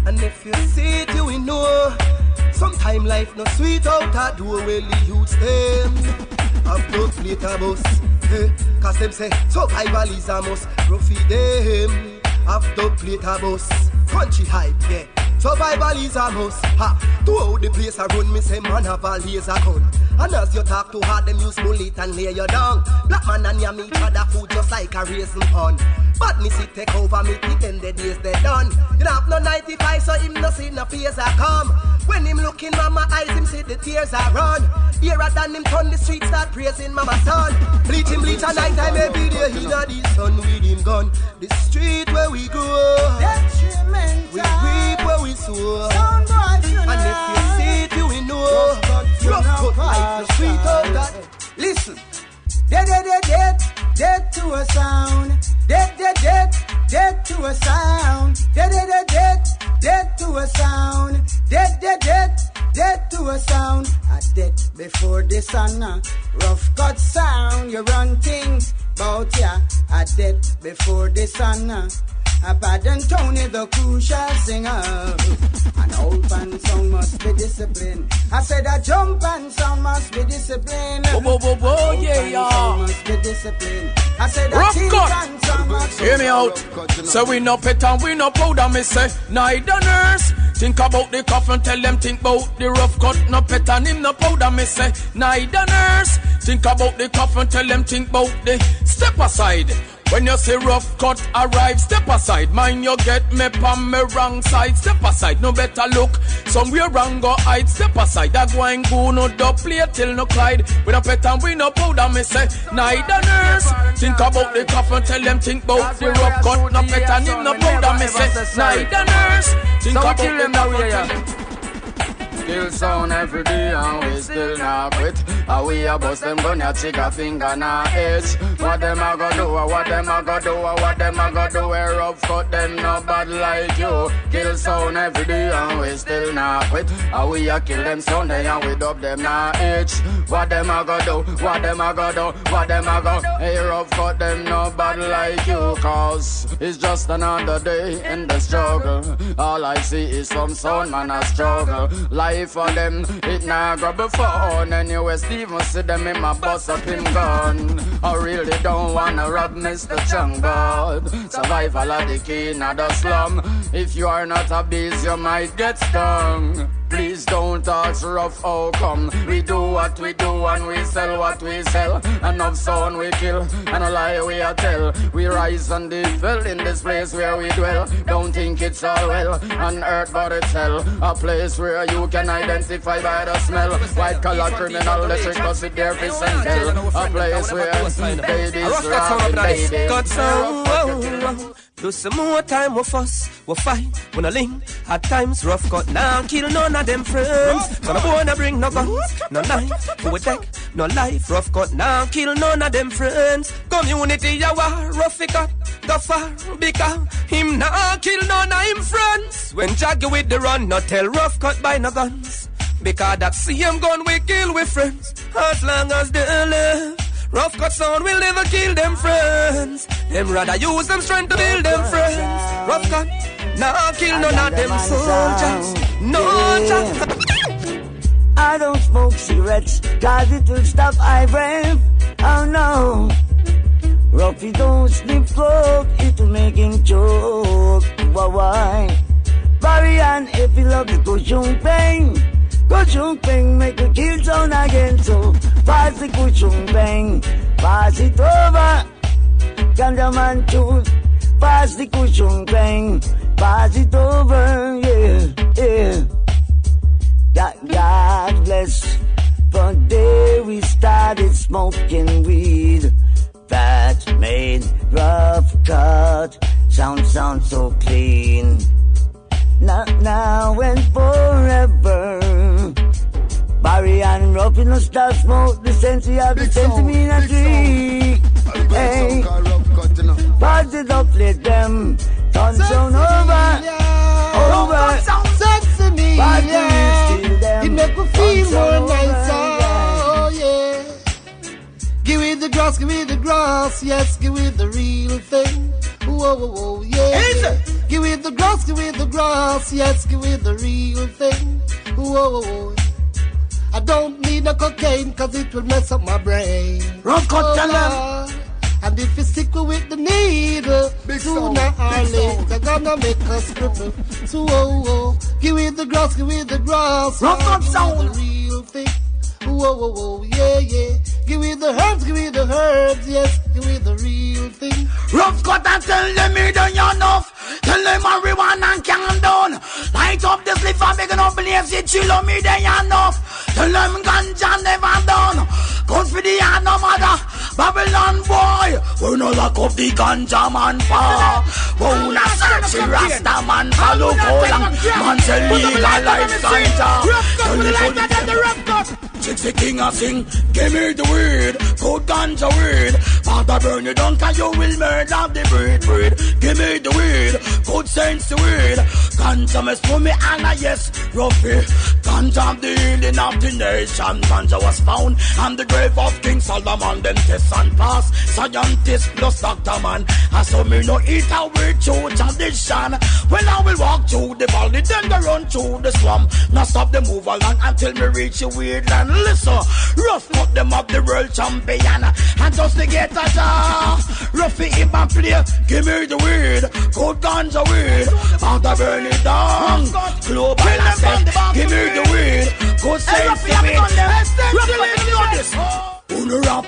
And if you see it, you will know. Sometime life no sweet out a door. Well, the youths them have to plate a bus, hey, cause them say survival is a must. Ruffy them have to plate a bus. Country hype, yeah, survival is a must. Ha, throughout the place I run, me say man have a laser gun. And as you talk too hard, them use bullet and lay you down. Black man and yam each other food just like a raisin on. Badness it take over me, pretend the days they done. You don't have no 95, so him no see no fears a come. When him look in mama eyes, him see the tears a run. Hearer than him turn the street, start praising mama son. Bleach him bleach a night time every day, he not the sun with him gun. The street where we grow, we reap where we sow. And if you see it, you will know. Rough cut life, the sweet of that. Listen. Dead to a sound. Dead to a sound. Dead to a sound. Dead to a sound. A dead before the sun. Rough cut sound. You run things bout ya. A dead before the sun. A Bad and Tony, the crucial singer. An old pan sound must be disciplined. I said a jump and sound must be disciplined. Oh, yeah. Must be disciplined. I said a Rough tin cut. pan sound must be Hear me out. So we no pet and we no powder, me say. Neither nurse. Think about the coffin, tell them think about the rough cut. No pet and him no powder, me say. Neither nurse. Think about the coffin, tell them think about the step aside. When you say rough cut arrive, step aside. Mind you get me on me wrong side. Step aside, no better look. Somewhere wrong go hide. Step aside, that going go no dub play till no Clyde. We no pet and we no powder, me say. Neither nurse. Think about the coffin, tell them think about the rough cut. No pet and him no powder, me say. Neither nurse. Think about the coffin, tell them. Kill sound every day and we still not quit. And we a bust them gun, ya chick a finger na itch. What them a go do, what them a go do, what them a go do. We rough cut them no bad like you. Kill sound every day and we still not quit. And we a kill them sound and we dub them na itch. What them a go do, what them a go do, what them a go. Hey, rough cut them no bad like you. Cause it's just another day in the struggle. All I see is some sound man a struggle. Life for them, it nah grab before. Anyway, Steven see them in my bust up him gun. I really don't wanna rob Mr. Chung, but survival of the king of the slum. If you are not a beast, you might get stung. Please don't ask rough how come. We do what we do and we sell what we sell. Enough sound we kill and a lie we a tell. We rise and defil in this place where we dwell. Don't think it's all well on earth but it's hell. A place where you can identify by the smell. White collar criminal, the trick us with their fists and hell. A place where babies robbing babies. Do some more time we fuss, we fight, we no link. At times rough cut now kill none of them friends. So no boy no bring no guns, no knife, to attack, no life. Rough cut now kill none of them friends. Community a war, rough it cut, go far, because him now kill none of him friends. When Jaggy with the run, no tell rough cut by no guns, because that same gun we kill with friends. As long as they live, rough cut sound will never kill them friends. Them rather use them strength to build them friends. Rough cut now kill none of them soldiers. No. I don't smoke cigarettes, cause it will stop eye breath. Oh no. Ruffy don't sleep coke, it will make him choke. Why? Barry and if he love the kushung pain. Kushung pain make the kill sound again. So pass the kushung pain, pass it over. Ganja man choose, pass the kushung pain, pass it over. Yeah. God bless. From day we started smoking weed, that made Rough Cut sound so clean. Now and forever. Barry and Ruff in the start smoke the sense we have the sense to me in a tree. Hey, pass it up, let them turn sound over. Sexy Pass yeah. them. It make me feel more nicer. Oh yeah. Give it the grass, yes, give it the real thing. Whoa, yeah. Give it the grass, yes, give it the real thing. Whoa. I don't need no cocaine, cause it will mess up my brain. Rough cut, tell them. And if you stick with the needle, sooner or later they're gonna make us cripple. So give it the grass, Rough cut sound. The real thing. Whoa, yeah. Give it the herbs, yes, give it the real thing. Rough cut and tell them me done enough. Tell them marijuana and can done. Light up the slip and make no blaze it, chill on me they enough. Tell them ganja never done. Gun for the hand no matter. Babylon boy, we no lock up the ganja man for. We no search the Rasta man for. Look how long man say legalize ganja. Tell the rough cut. Chicks the king a sing, give me the weed, code ganja weed. Father burn you down cause you will murder the breed. Give me the weed, code sense the weed. Ganja mess for me and a yes, Ruffy. Ganja the healing of the nation. Ganja was found on the grave of King Solomon. Them test and pass, scientist plus doctor man. And so me no eat away through tradition. When I will walk through the valley, then they run through the swamp. Now stop the move along until me reach the weed land. Listen, Rough cut them up the world champion. And just to get a jar, Ruffy him and play. Give me the weed, code ganja weed. Father burn it down. Global asset. Give me the weed, code sense the weed.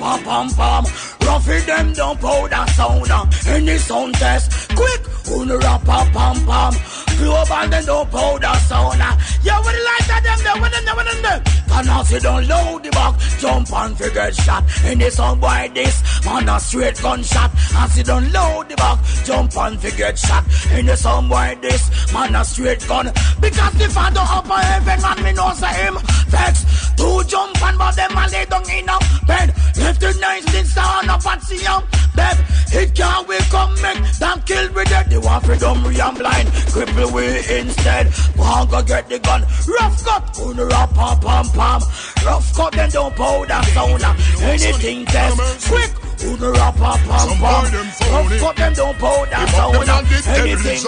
Pam. Ruffy them don't powder sound. Any sound test, quick. Pam. Global them don't powder sound. Yeah, what the light of them there? What them? Can I sit down load the back, jump and forget shot. Any song boy this, man a straight gunshot. And sit down load the back, jump and forget shot. Any song boy this, man a straight gun. Because the father up a heaven and me know say him vex. Two jump and but them a lay down in a bed. Left the nice thing stand up and see him bed. It can't we come make them kill with it. They want freedom we am blind, cripple we instead. Go go get the gun, rough cut, pam. Rough cut then don't powder sound. Anything test, quick. Pam. Rough cut them don't powder sound. Anything.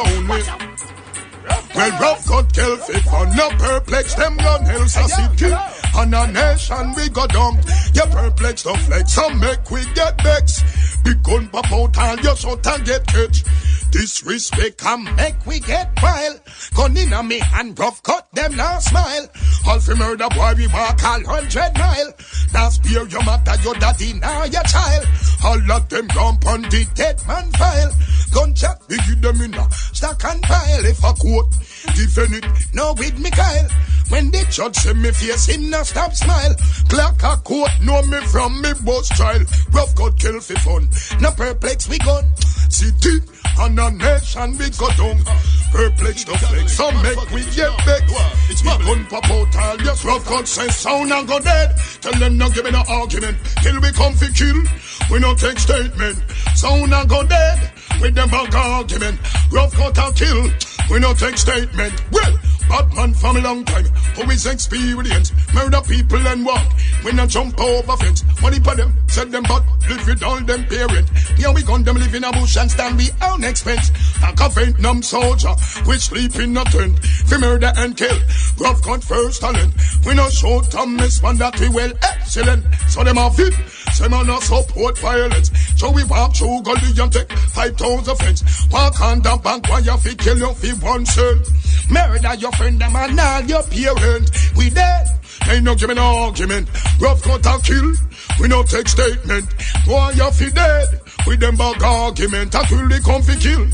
Well, rough cut kill fit for no perplex them gun else a city. And a nation we go down. You perplex the flex and make we get vexed. Big gun pop out all your shot and get catch. Disrespect and make we get wild. Gun in a me and rough cut them now smile. All for murder boy we walk all 100 mile. Now spear your mother, your daddy, now your child. All of them gone on the dead man file. Gunshot we give them in a stack and pile. If a quote defend it, no with me Kyle. When the judge say me face him no stop smile. Clock a court know me from me boss trial. Rough cut kill for fun, no perplex we gun. City and a nation we go down. Perplex the flex, some make we get back. We gun pop out all yes, rough cut say sound and go dead. Tell them no give me no argument, till we come for kill. We no take statement, sound and go dead. With them bug argument, rough cut and kill. We no take statement, well. Bad man from a long time, who is experienced. Murder people and walk, we not jump over fence. Money for them, said them but live with all them parents. Here we gun them live in a bush and stand we own expense. Like a Vietnam soldier, we sleep in a tent. We murder and kill, rough cut first talent. We no show Thomas man that we well excellent. So them have it, say man no support violence. So we walk through gully and take 5,000 fence. Walk on the bank while you fi kill you fi 1 cent. Murder your friend them and all your parent. We dead, ain't no give me no argument. Rough cut and kill, we no take statement. Boy you fi dead, with them bug argument. That will they come fi kill,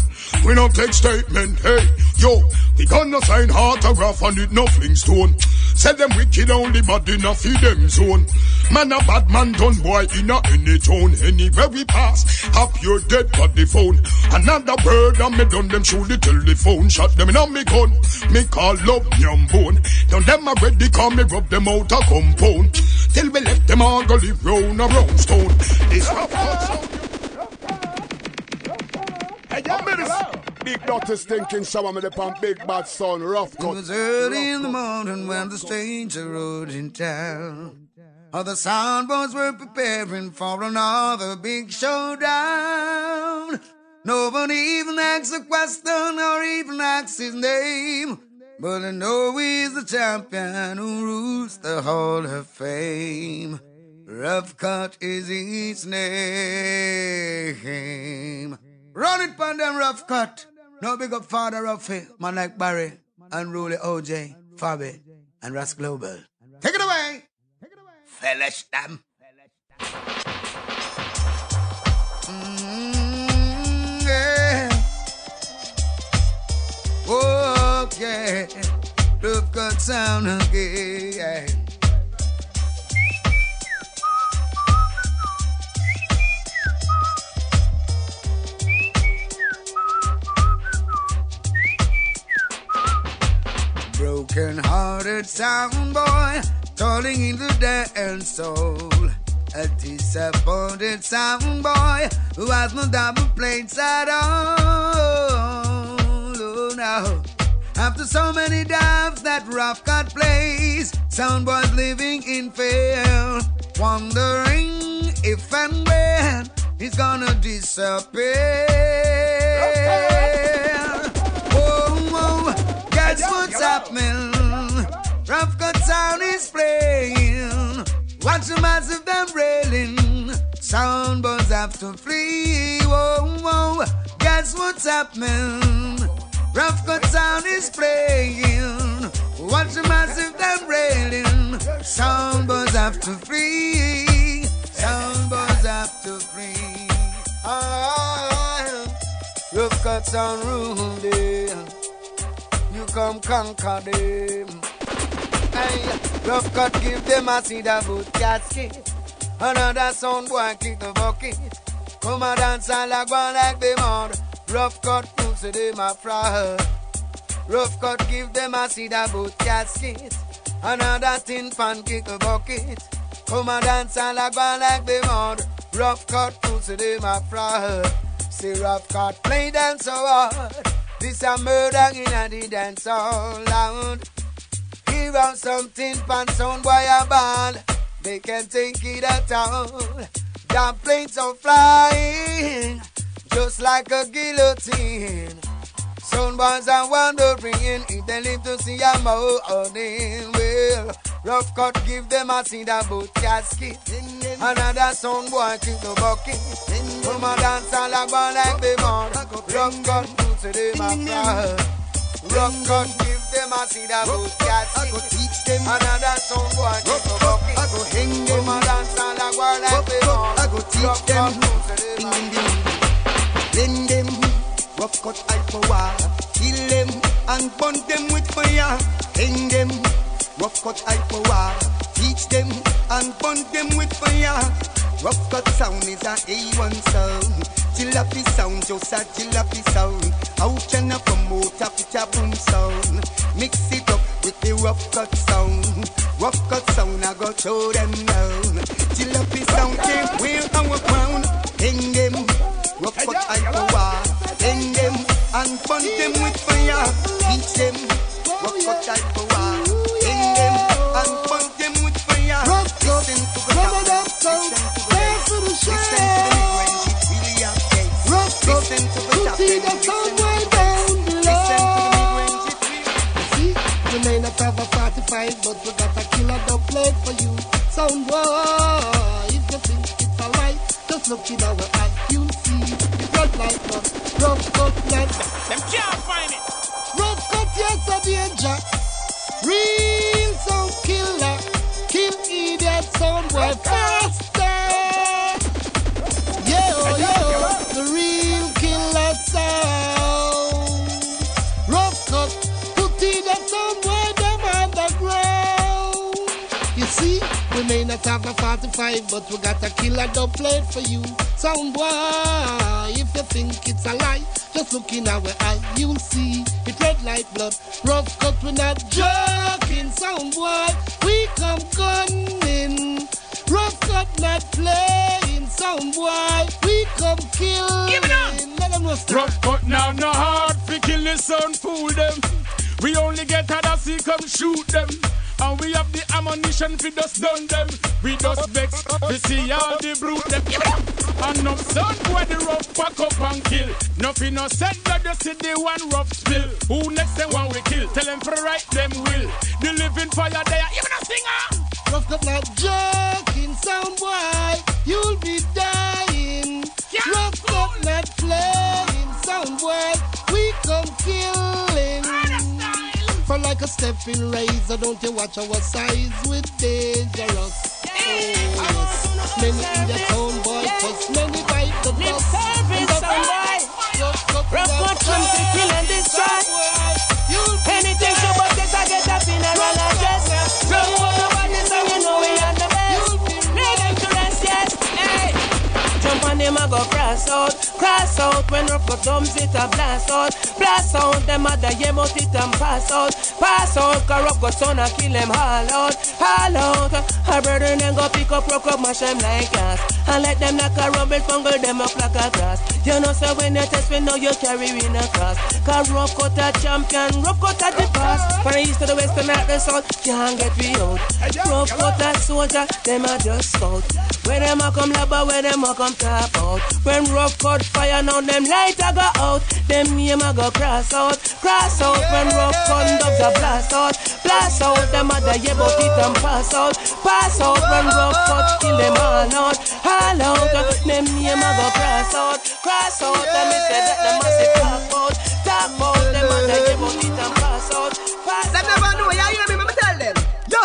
we no take statement. Hey, yo, we gonna sign autograph and it no fling stone. Say them wicked only but enough feed them zone. Man a bad man done boy in a any tone. Anywhere we pass, up your dead body phone. Another bird and me done them shoot the telephone. Shot them in on me gun, me call up young bone. Done them already call me rub them out a compound. Till we left them all go live round a round stone. This rough cut. Hey, yo, big dirty stinking shower me the pump big bad son, rough cut. It was early in the morning when the stranger rode in town. All the soundboys were preparing for another big showdown. Nobody even asks a question or even asks his name. But I know he's the champion who rules the Hall of Fame. Rough Cut is his name. Run it, pon them Rough Cut. No big up Father Ruffy, man like Barry, Unruly OJ, Fabi, and Ras Global. Take it away. Finish them. Yeah. Oh, yeah. Rough Cut sound again. Yeah. Broken-hearted sound boy, calling in the dance soul. A disappointed sound boy who has no double plates at all. Oh no. After so many dives that Rough Cut plays, sound boys living in fear, wondering if and when he's gonna disappear. Oh, guess what's happening? Rough Cut sound is playing. Watch the massive them railing. Sound boys have to flee. Whoa, guess what's happening? Rough Cut sound is playing. Watch the massive them railing. Sound boys have to flee. Sound boys have to flee. Rough Cut sound ruling. You come conquer them. Hey, Rough Cut give them a cedar boot casket. Another sound boy kick the bucket. Come and dance and like one like them on. Rough Cut proves to them a fraud. Rough Cut give them a cedar boot casket. Another tin pan kick the bucket. Come and dance and like one like them on. Rough Cut proves to them a fraud. See Rough Cut play dance so hard. This a murder in a the dance all loud. Here on something pan sound boy a band. They can take it at all. The planes are flying just like a guillotine. Sound boys are wondering if they live to see a morning. Well, Rough Cut give them a cedar boot casket. Another sound boy kick the bucket. Come and dance and like one like them on. Rough Cut to them a fraud. Rough Cut give them a cedar boot casket. I go teach them. Another sound boy kick the bucket. I go hang them. Come and dance and like one like them on. I go teach them. Lend them. Rough Cut I for war. Kill them and burn them with fire. Hang them. Rough Cut I for war. Teach them and burn them with fire. Rough cut sound is a A1 sound. Jillappy sound, just a jillappy sound. How can I promote a picture boom sound? Mix it up with the rough cut sound. Rough cut sound, I go show them down. Jillappy sound, can't wear our crown. Hang them, rough cut I go war. Hang them, and punch them with fire. Teach them, rough cut I go war. Hang them, and punch them with fire. Listen to the sound, listen to the sound. Listen to the mid-range, it really up case. Listen to the top end, listen to the bass. Listen to the mid-range, it really. See, we may not have a 45, but we got a killer dub plate for you. Sound boy, if you think it's alright, just look in our eye, you'll see it's not like us. Rough cut, not them can't find it. Rough cut, yes, a danger. Real sound killer, kill idiot sound boy faster. The real killer sound. Rough cut, put in that sound where them underground. You see, we may not have a 45, but we got a killer dub plate for you. Sound boy, if you think it's a lie, just look in our eye, you'll see it red like blood. Rough cut, we're not joking. Sound boy, we come gunning. Rough cut, not playing. Sound boy, we come killing. Give it up. Let them know. Rough cut now, no hard fi kill the sound, fool them. We only get other see come shoot them. And we have the ammunition fi just done them. We just vex fi see all the brute them. And no son boy the rough pack up and kill. Nothing no said that just see the one rough spill. Who next them one we kill? Tell them for right them will. The living fire there, even a singer. Rough cut not joking, sound boy, you'll be dying. Rough cut not playing, sound boy, we come killing. For like a stepping razor, don't you watch our size with dangerous. Oh yes, many in the town boy, cause many bite the dust. Rough cut comes to kill and destroy. Anything so but this I get up in a run address. Don't nobody so you know we are the best. Lay them to rest, yes. Hey. Jump on them, I go cross out. Cross out when rough cut comes, it a blast out. Blast out, them other yeah, but it and pass out. Pass out, cause rough cut son a kill them all out. All out. Her brother then go pick up, rock up, mash them like gas. And let them knock a rubble, fungal them up like a grass. You know, so when you test, we know you carry in a cross. Cause rough cut a champion, rough cut a the past. From the east to the west and north and south, can't get me out. Rough cut a soldier, them a just scout. When them a come labor, when them a come tap out. When rough cut fire, now them light a go out. Them name a go cross out. Cross out when rough cut dubs a blast out. Blast out, them a die but it and pass out. Pass out when rough cut kill them all out. All out, them name a go cross out. Cross out, and me say that them a say talk out. Talk out, them a die but it and pass out. They never know, you hear me, me tell them. Yo!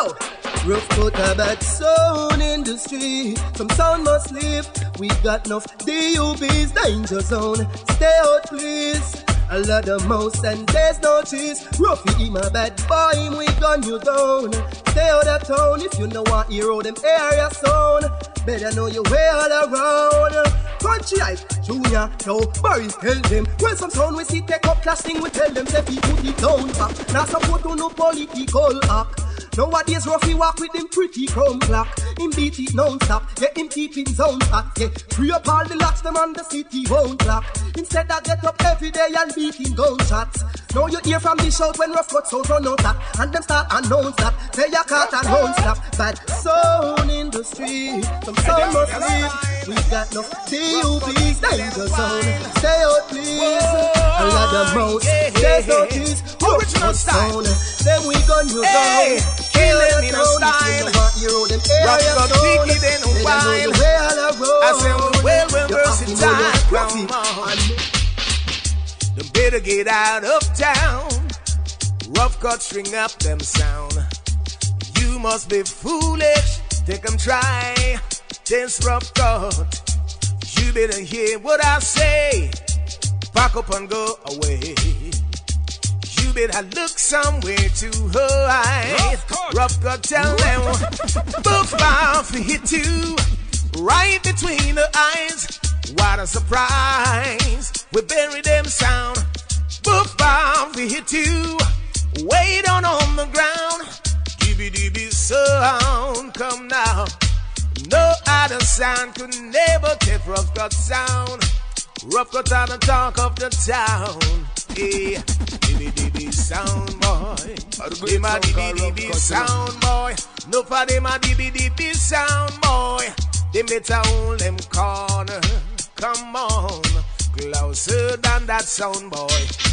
Rough cut a bad sound industry. Some sound must live. We got enough DUBs, danger zone. Stay out, please. A lot of mouse and there's no cheese. Ruffy, my bad boy, we gun you down. Stay out of town if you know what hero them area sound. Better know your way all around. Country life, Junior, yo, Barry, tell them. When some sound we see take up clashing, we tell them say we put it down back. Now support to no political act. Nowadays Ruffy walk with him pretty chrome black. Him beat it non-stop, yeah, him keep his own hot, yeah. Free up all the locks, them on the city won't lock. Instead I get up every day and beat him gunshots. Now you hear from the shout when rough cut sound run out that. And them start announce that, say you caught and won't stop. Bad sound industry, some sound must live. We got no DUBs, danger zone. Stay out please, a lot of mouse, there's no cheese. Original sound, then we gun you down. Killing in a style. Rough cut picky then a while. I say we're versatile. Come on. You better get out of town. Rough cut string up them sound. You must be foolish. Take them try. This rough cut. You better hear what I say. Pack up and go away. You better look somewhere to hide. Rough cut tell them. Both mouth hit you. right between the eyes. What a surprise. We bury them sound. Boof bomb, we hit you. Way down on the ground. Dibby sound. Come now. No other sound could never take Rough Cut sound. Rough Cut on the talk of the town. Yeah. Dibby sound boy. Them a dibby sound boy. No for them a dibby sound boy. Them better hold them corner. Come on, closer than that sound boy.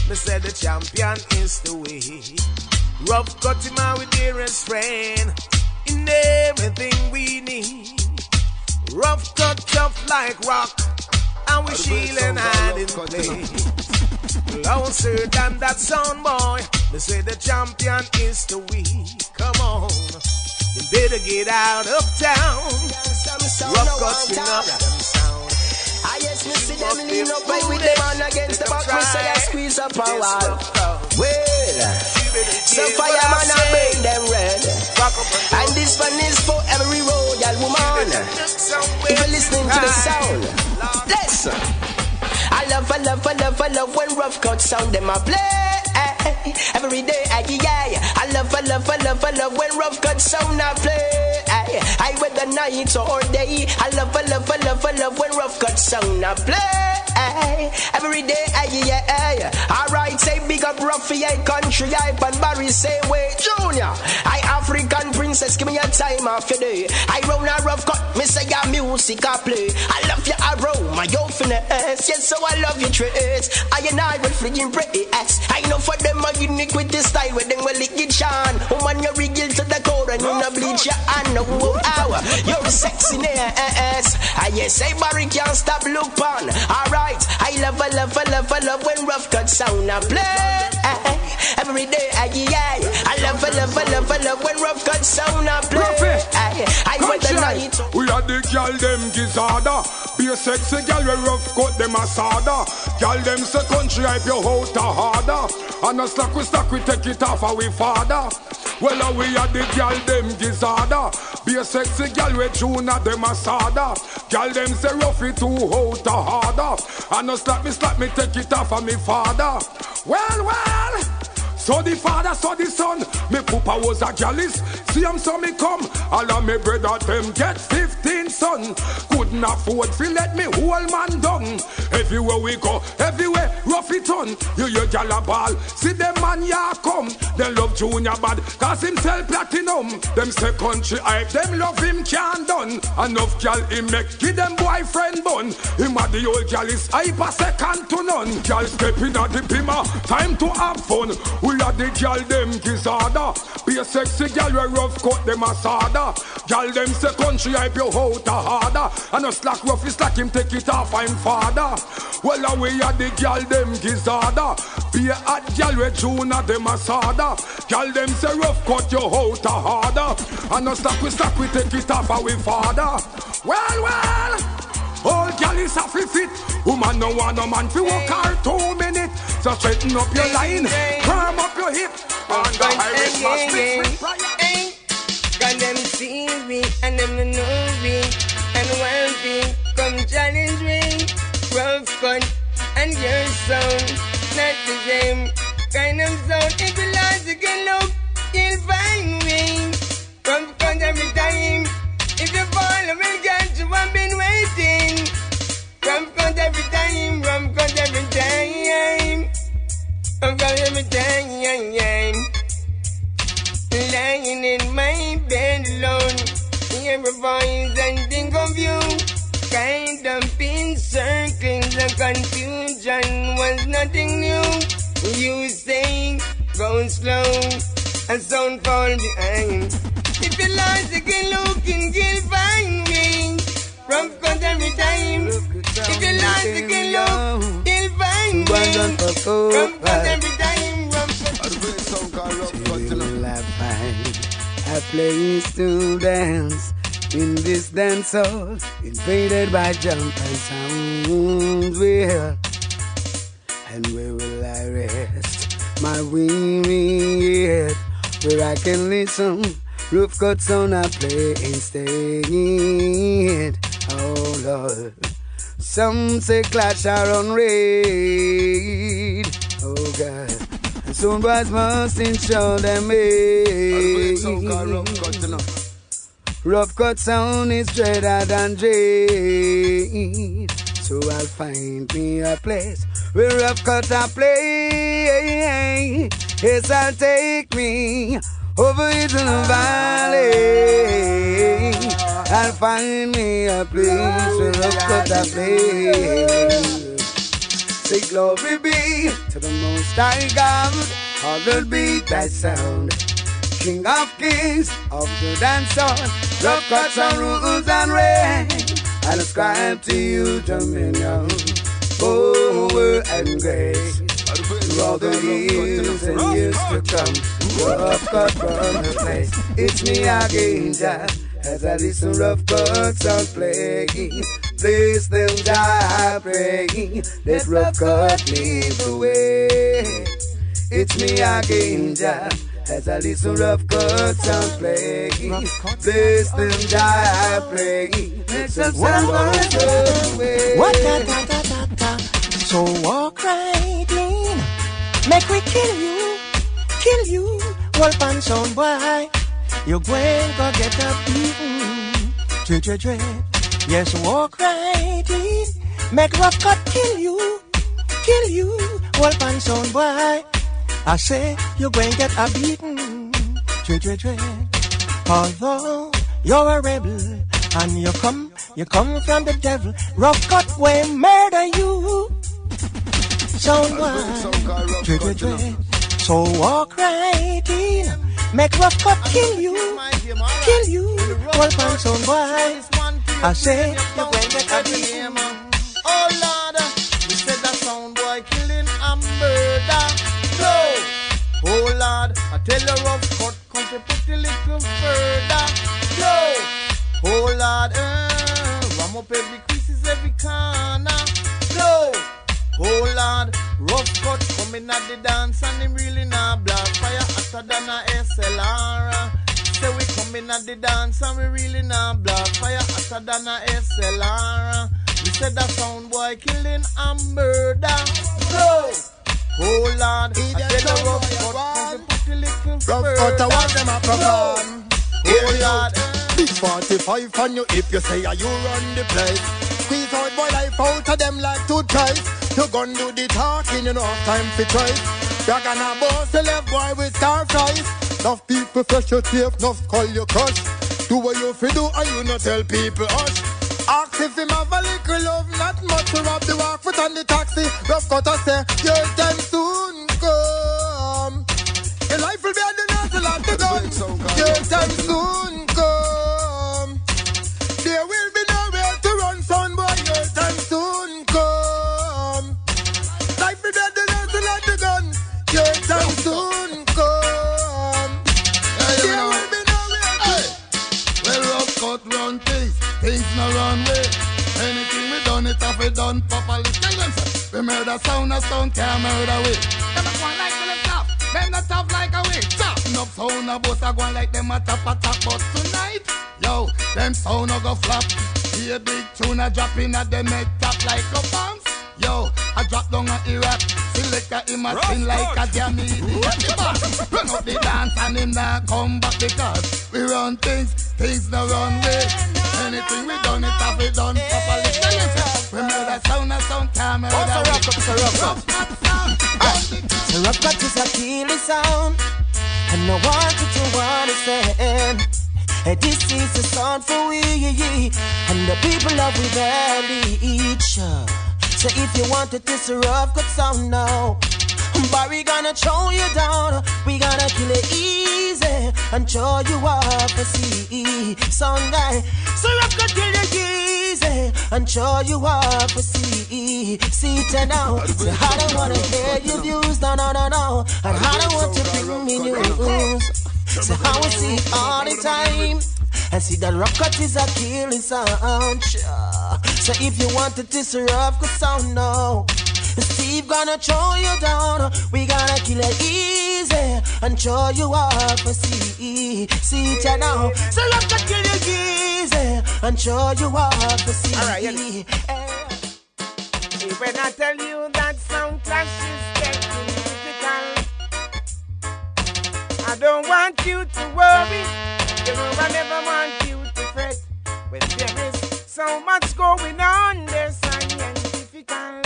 Me said the champion is the way. Rough Cut him out with dearest friend in everything we need. Rough Cut tough like rock, and we shield and hide in place. Closer than that sound boy. Me say the champion is the way. Come on, you better get out of town. Rough Cut bring up them sound. I yes, me see them lean up right with them on against the back. Me say I squeeze up a wall. Well, so fireman I burn them red. And this one is for every royal woman. If you're listening to the sound, listen. I love when Rough Cut sound them a play. Every day, yeah. I love when Rough Cut sound a play. I whether night or day. I love when Rough Cut sound a play. Every day, yeah. Alright, say big up Ruffy, I country, I and Barry say wait, Junior. I African princess, give me a time off your day. I roll a Rough Cut, me say your music I play. I love your aroma, your finesse. Yes, so I love your traits. I and I will friggin' praise. I know for them a unique with this style where them will lick it shine. Woman, you regal to the core and you no bleach your hand. No hour, you're sexiness. Yes, say Barry can't stop look on. Alright, I love when Rough Cut sound I play. Every day, yeah. I love when Rough Cut sound I play. I want the night. We are the girl them gizzarda. Be a sexy girl we Rough Cut them a sada. Girl them say country hype your out a harder. And a slack we take it off our we father. Well, we are the girl them gizzarda. Be a sexy girl we tuna them a sada. Girl them say rough it too out a harder. And a slap me take it off of me father. Well. So the father, so the son, me papa was a gallus. See him so me come, all of me brother them get 15 son. Couldn't afford to let me whole man down. Everywhere we go, everywhere rough it on. You gal a ball, see them man ya come. They love Junior bad, cause him sell platinum. Them say country hype, them love him can done. Enough gal him make, give them boyfriend bun. Him a the old gallus, hype a second to none. Gal stepping at the bimmer, time to have fun. We are the gal them gizzarda. Be a sexy gal we Rough Cut them a sada. Gal them say country hype you out a harder. And a slack rough is like him take it off I'm father. Well we are the gal them gizzarda. Be a hot gal we Juna them a sada. Gal them say Rough Cut you out a harder. And a slack we take it off our father. Well. All gal is a fit. Woman no want no man fi walk her 2 minutes. So straighten up your line, firm up your hip. And the Irish Cause them see me and them no know me. And one thing come challenge me. Rough Cut and your sound not the same kind of sound. If you like to get look, you'll find me. Rough Cut every time. If you follow me, get you, I've been waiting. Rough Cut every time, Rough Cut every time. Rough Cut every time. Lying in my bed alone, hear a voice and think of you. Kind of in circles, the confusion was nothing new. You say, go slow, a sound fall behind. If you lost again looking, you'll find me. Rough Cut every time. If you lost again look, you'll find me. Rough Cut every time. Till I find a place to dance in this dance hall invaded by jumping sounds. Well, and where will I rest my weary head, where I can listen Rough Cut sound I play instead. Lord. Some say clash are on raid. Oh God. And soon boys must ensure them made. Rough cut sound is dreader than dread. So I'll find me a place where rough cut a play. Yes, I'll take me over into the valley. I'll find me a place where rough cut a play. Say glory be to the Most High God. Hallowed be thy sound. King of kings, of good and sword, rough cuts and rules and reign, and ascribe to you dominion, power and grace. Through all the years and years to come, rough cut from the place. It's me again, Jah, as I listen rough cuts and play. Place them, Jah, I pray. Let rough cut lead the way. It's me again, Jah, as I listen rough cuts and play. Bless them, Jah, I pray. Let some sound away. What ta. So walk right in. Make we kill you. Wolf and sound boy. You going go get a beaten. Dread. Yes, walk right in. Make rough cut kill you. Wolf and sound boy. I say you're going to get a beaten. Dread. Although you're a rebel and you come from the devil. Rough cut will murder you. Sound one. Dread. So walk right in. Make rough cut kill you. Wolf and sound boy. I say you're going to get a beaten. Oh Lord, we said that sound boy killing and murder. Oh Lord, I tell you rough cut, come to put a little further. Oh Lord, ram up every creases, every corner. Oh Lord, rough cut coming at the dance and him really not black fire hotter than a SLR. Say we coming at the dance and we really not black fire hotter than a SLR. We said that sound boy killing and murder. Oh Lord, I tell you rough cut, put a little further. Rough cut, I want them up perform. Oh Lord, big 45 on you if you say you run the place. Squeeze out boy life out of them like two tries. You gon' do the talking, you know have time for try. You're gonna boss the left boy with star fries. Enough people fresh your tape, enough call you crush. Do what you fi do and you not tell people hush. Ask if him have a little love, not much to rob the walk foot on the taxi. Rough cut I say, your time soon come. Your life will be at the nozzle of the gun. Your time soon come. There will be nowhere to run, son boy. Your time soon come. Life will be at the nozzle of the gun. Your time soon come. There will be nowhere to. Well, rough cut run things no run way. Anything we done, it have we done properly. Tell them so. We murder sound, a sound can't murder we. Them a go like them tough, them not tough like a we. Tough enough sound, a boss a go like them a top. But tonight, yo, them sound a go flop. Hear big tune a drop in at the neck top like a bounce. Yo, I drop down a Iraq. Select a him a sing like a jammy. Run up the dance and him not come back because we run things no run way. Anything we done, it have we done properly. We murder sound, a sound can't murder. So rough cut is a killing sound, and no one to understand. Hey, this is a sound for we, and the people of we village. So if you want it, this rough cut sound now. But we gonna throw you down, we gonna kill it easy and show you off to see. Sound guy, so rough cut kill you easy and show you off to see. See it now, so I don't wanna hear your views, no, and I don't want to bring me news. So I will see it all the time. And see that rough cut is a killing sound. So if you want it, this rough cut sound now. Steve gonna throw you down. We gonna kill it easy and show you off for see it ya now. So love got kill you easy and show you off for see. Alright, when I tell you that sound clash is getting difficult, I don't want you to worry. You know I never want you to fret. When there is so much going on, there's scientific, and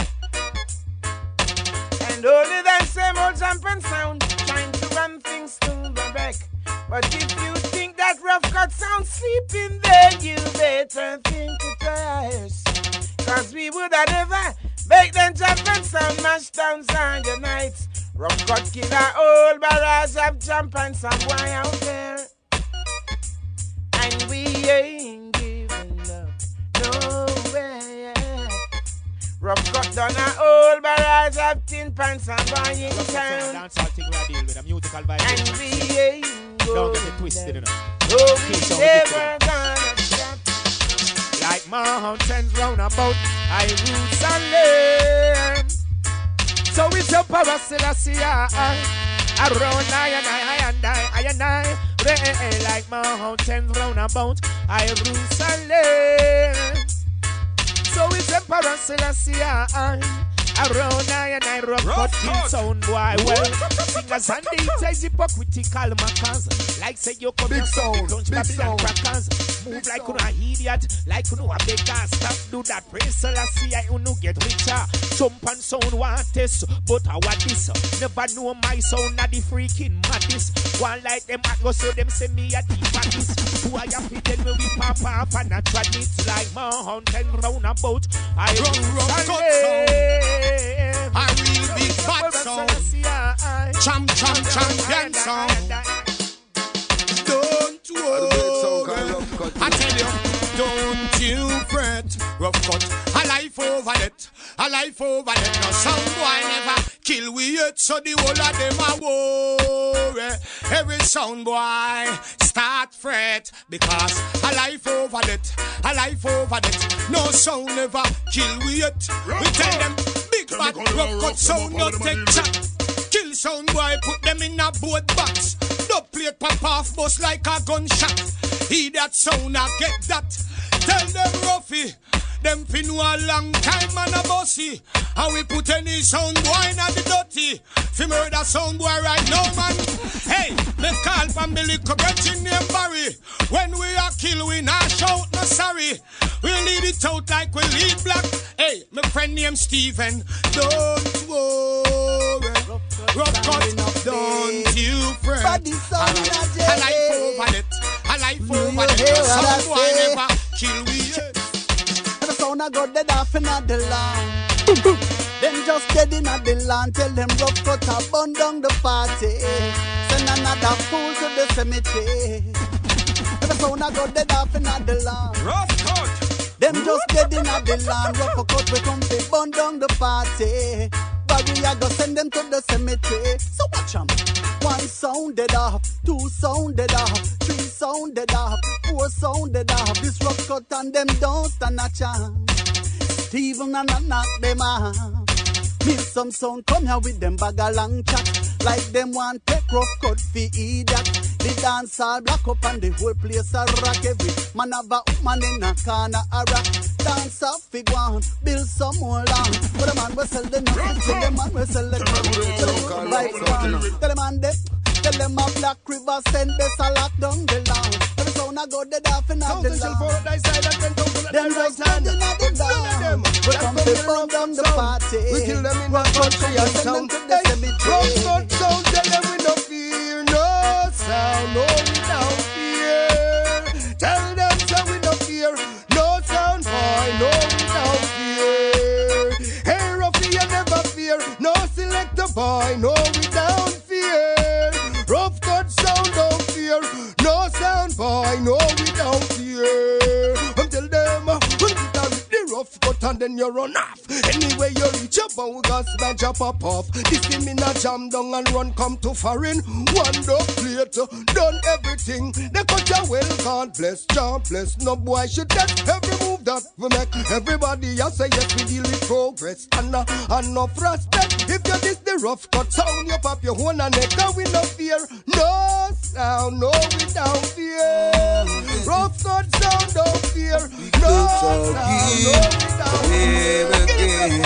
only that same old jumping sound trying to run things to the back. But if you think that rough cut sound sleeping there, you better think twice. Cause we would have never make them jumping sound mash down Sunday nights. Rough cut kill a old barrage of jumping some boy out there. And we ain't giving up nowhere. Rough cut down an old barrage of tin pants and boy in town. And we ain't going. No, we never gonna stop. Like mountains round about, I roots and land. So it's a power Selassie, around I and I, like mountains round about, I roots and land. So it's a power Selassie, around I and I, rough cut sound boy. Well, singers and DJs hypocritical mackers, like say you come big sound, Babylon crackers. Move like you a idiot, like you a beggar. Stop do that, praise Selassie, I no get richer. Jump and sound want this, but I want this. Never know my sound, not the freaking madness. One like them at go so them say me a deep at this. Who I am pretend me we pop off and I try it like mountain round about. I run I will be bad sound, champion sound. Don't worry, I tell you, don't you fret. Rough cut, a life over it, a life over it. No sound boy never kill we yet, so the whole of them a worry. Every sound boy start fret, because a life over it, a life over it. No sound never kill we yet. We tell them big bad rough cut sound no take chat. Kill sound boy, put them in a boat box. Dub plate pop off bust like a gunshot. He that sound I get that. Tell them Ruffy, them fin a long time and a bossy. And we put any sound boy in the dirty. Fi murder sound boy right now, man. Hey, me call from the little brethren named Barry. When we are kill, we not shout no sorry. We lead it out like we lead black. Hey, my friend named Steven. Don't worry, rough cut, don't you fret. A life over it, a life over it. Sound boy never kill we yet. The sound I got dead off in the land. Them just dead in the land. Tell them rough cut a burn down the party. Send another fool to the cemetery. The sound I got dead off in the land. Rough cut. Them just dead in the land. Rough cut we come to burn down the party. But we are gonna send them to the cemetery. So watch them. One sound dead off, two sound dead off, three sound dead off, four sound dead off. This rough cut and them don't stand a chance. Steven and I knock them off. Miss some sound come here with them bag a long chat. Like them want take rough cut fi idiot. The dance all black up and the whole place a rock. Every man have a woman in a corner a rock. Dance off fi go on, build some more land. But the man will sell the nothing, tell the man will sell the vibes one. Tell the man they, tell them a Black River send this a lock down the land. Every sound I go dead off in the land. Them just dead in the land. We come to burn down the party. We kill them in the country and town. Rough cut sound, tell them we no fear no sound, no we don't fear. Tell them so we no fear no sound boy, no we don't fear. Hey Ruffy, you never fear no selector boy, no we don't fear. Rough cut sound, don't fear no sound boy, no we don't fear. Until them rough cut and then you run off. Anyway you reach up and we got smash up pop off. This thing in a jam down and run come to foreign. One dog plate, done everything. They cut your well, God bless, John bless. No boy should test every move that we make. Everybody I say yes we deal with progress and enough respect. If you this the rough cut sound, you pop your own and neck, and we no fear. No sound, no we don't fear. Rough cut sound, don't fear. No sound, no we don't fear.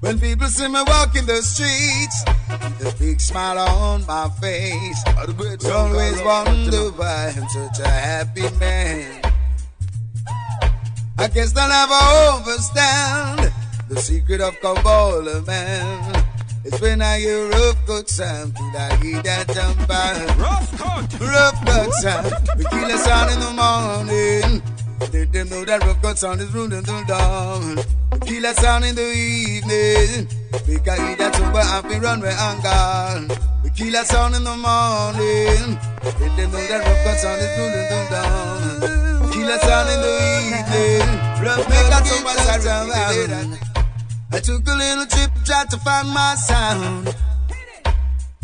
When people see me walking the streets, with a big smile on my face, I always wonder why I'm such a happy man. I guess they'll never understand the secret of Kabbalah, man. It's when I hear rough cut sound, till I hear that jump out. Rough cut sound, we kill a sound in the morning. Let them know that rough cut sound is running them down. Kill a sound in the evening, because he that sober have to run where I'm gone. We kill a sound in the morning, let them know that rough cut sound is running them down. Kill a sound in the evening, rough make a sober sound. I took a little trip, tried to find my sound.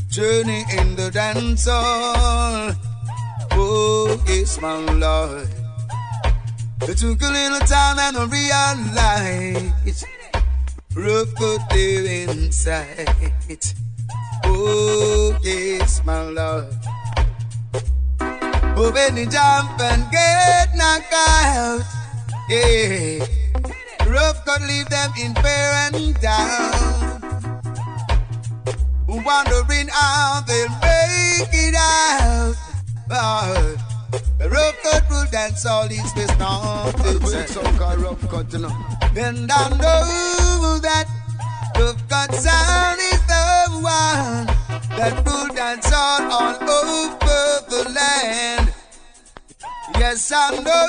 Journey in the dance hall. Oh, yes, my Lord. It took a little time and I realized rough cut there inside. Oh, yes, my Lord. Oh, when you jump and get knocked out, yeah, rough cut leave them in fear and down, wondering how they'll make it out. Oh, the rough cut will dance all these best now. It's so-called rough cut, you know. And I know that rough cut sound is the one that will dance all over the land. Yes, I know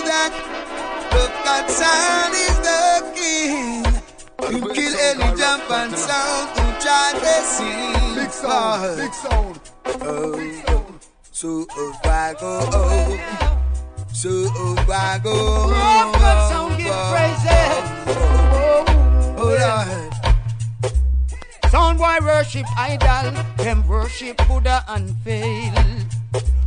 that rough cut sound is the king. You kill any jump and sound to try to sing. Big sound, big sound. Big sound. So I go, so I go. Rough cut sound get crazy. Oh Lord. Sound boy worship idol, them worship Buddha and fail.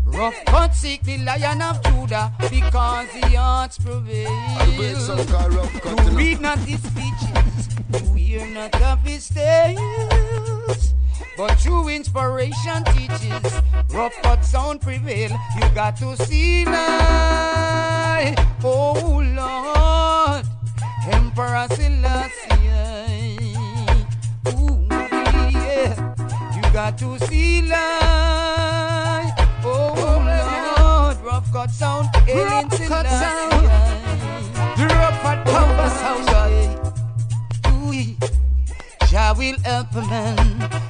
Rough cut seek the Lion of Judah because the arts prevail. You read not his speeches, you hear not of his tales, but true inspiration teaches. Rough cut sound prevail. You got to see light. Oh Lord, Emperor Selassie. Ooh, yeah. You got to see light. Oh Lord, rough cut sound. Rough cut sound. Rough cut power sound. Ooh, Jah will help a man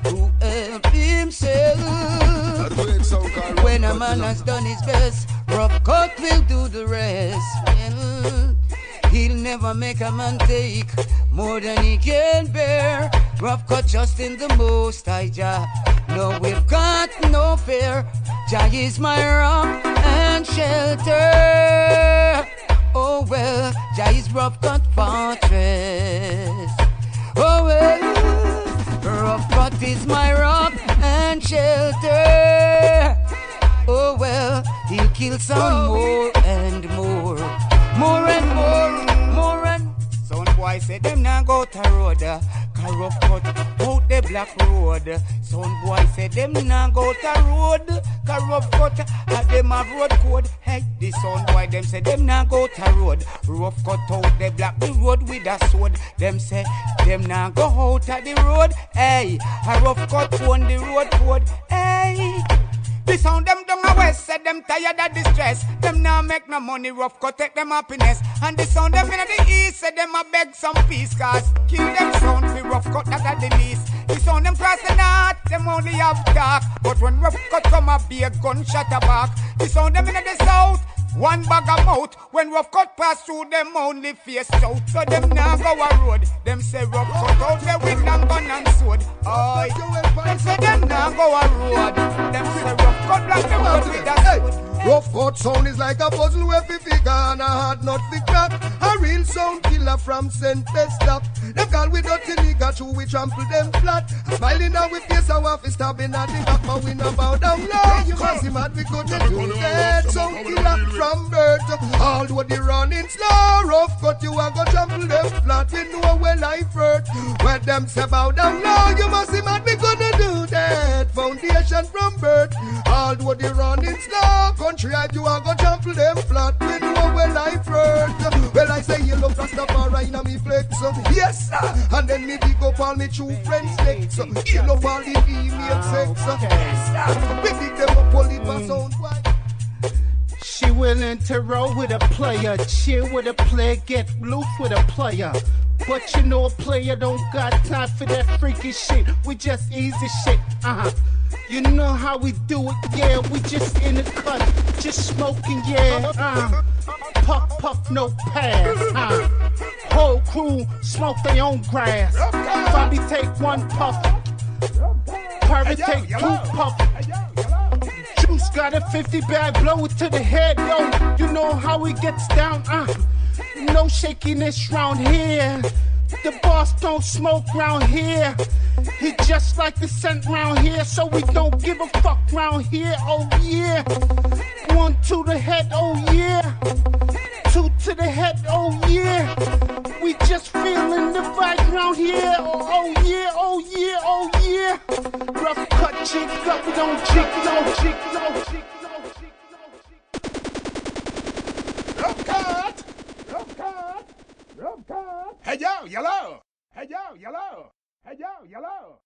who help himself. When a man has done his best, rough cut will do the rest. Well, he'll never make a man take more than he can bear. Rough cut just in the most high Jah. No, we've got no fear. Jah is my rock and shelter. Oh well, Jah is rough cut fortress. Oh well, rough cut is my rock and shelter. Oh well, he'll kill some more and more. More and more, more and some boy say them now go to road. Rough cut out the black road. Some boy say them now go to road. Rough cut them have road code. Hey, this son boy them say them now go to road. Rough cut out the black the road with a sword. Them say them now go out of the road. Hey, a rough cut on the road code. Hey. The sound them down a west, said them tired of distress. Them now make no money, rough cut take them happiness. And the sound them in the east, said them a beg some peace. Cause kill them sound for rough cut that are the least. The sound them cross the north, them only have dark. But when rough cut come a be a gunshot a back. The sound them in the south, one bag of mouth. When rough cut pass through them only face south. So them now go a road. Them say rough cut out there with long gun and sword. Oi, them say them now go a road. Them say rough cut block the road with a sword. Rough cut sound is like a puzzle where we figure and a hard nut we crack. A real sound killer from St. Stop. Them call we dirty nigga true, we trample them flat. Smiling down with face our fist stabbing at the back, but we no bow down low. You must see mad, we couldn't do that. Sound killer from birth. Although the running slow, rough cut you a go trample them flat. We know where life hurt. Where them say bow down low, you must see mad, we couldn't do that. Foundation from birth. Although the running slow, country hype you a go trample them flat. We know where life hurt. Well I say you love Rastafari in a me flex. Yes sir. And then me dig up all me true friends next. You love all the female sex. Yes sir. We dig them up all the pass on white. She willing to roll with a player, chill with a player, get loose with a player. But you know a player don't got time for that freaky shit. We just easy shit, You know how we do it, yeah. We just in the cut, just smoking, yeah. Puff, puff, no pass, Whole crew smoke their own grass. Bobby take one puff, Perry take two puff. Juice got a 50 bag, blow it to the head, yo. You know how he gets down, No shakiness round here. The boss don't smoke round here. He just like the scent round here, so we don't give a fuck round here, oh yeah. 1 to the head, oh yeah. 2 to the head, oh yeah. We just feeling the vibe round here, oh yeah, oh yeah, oh yeah. Rough cut, chick up, we don't chick, no chick, no chick, no chick, no chick. Rough cut, rough cut, rough cut. Hey yo, yellow. Hey yo, yellow. Hey yo, yellow.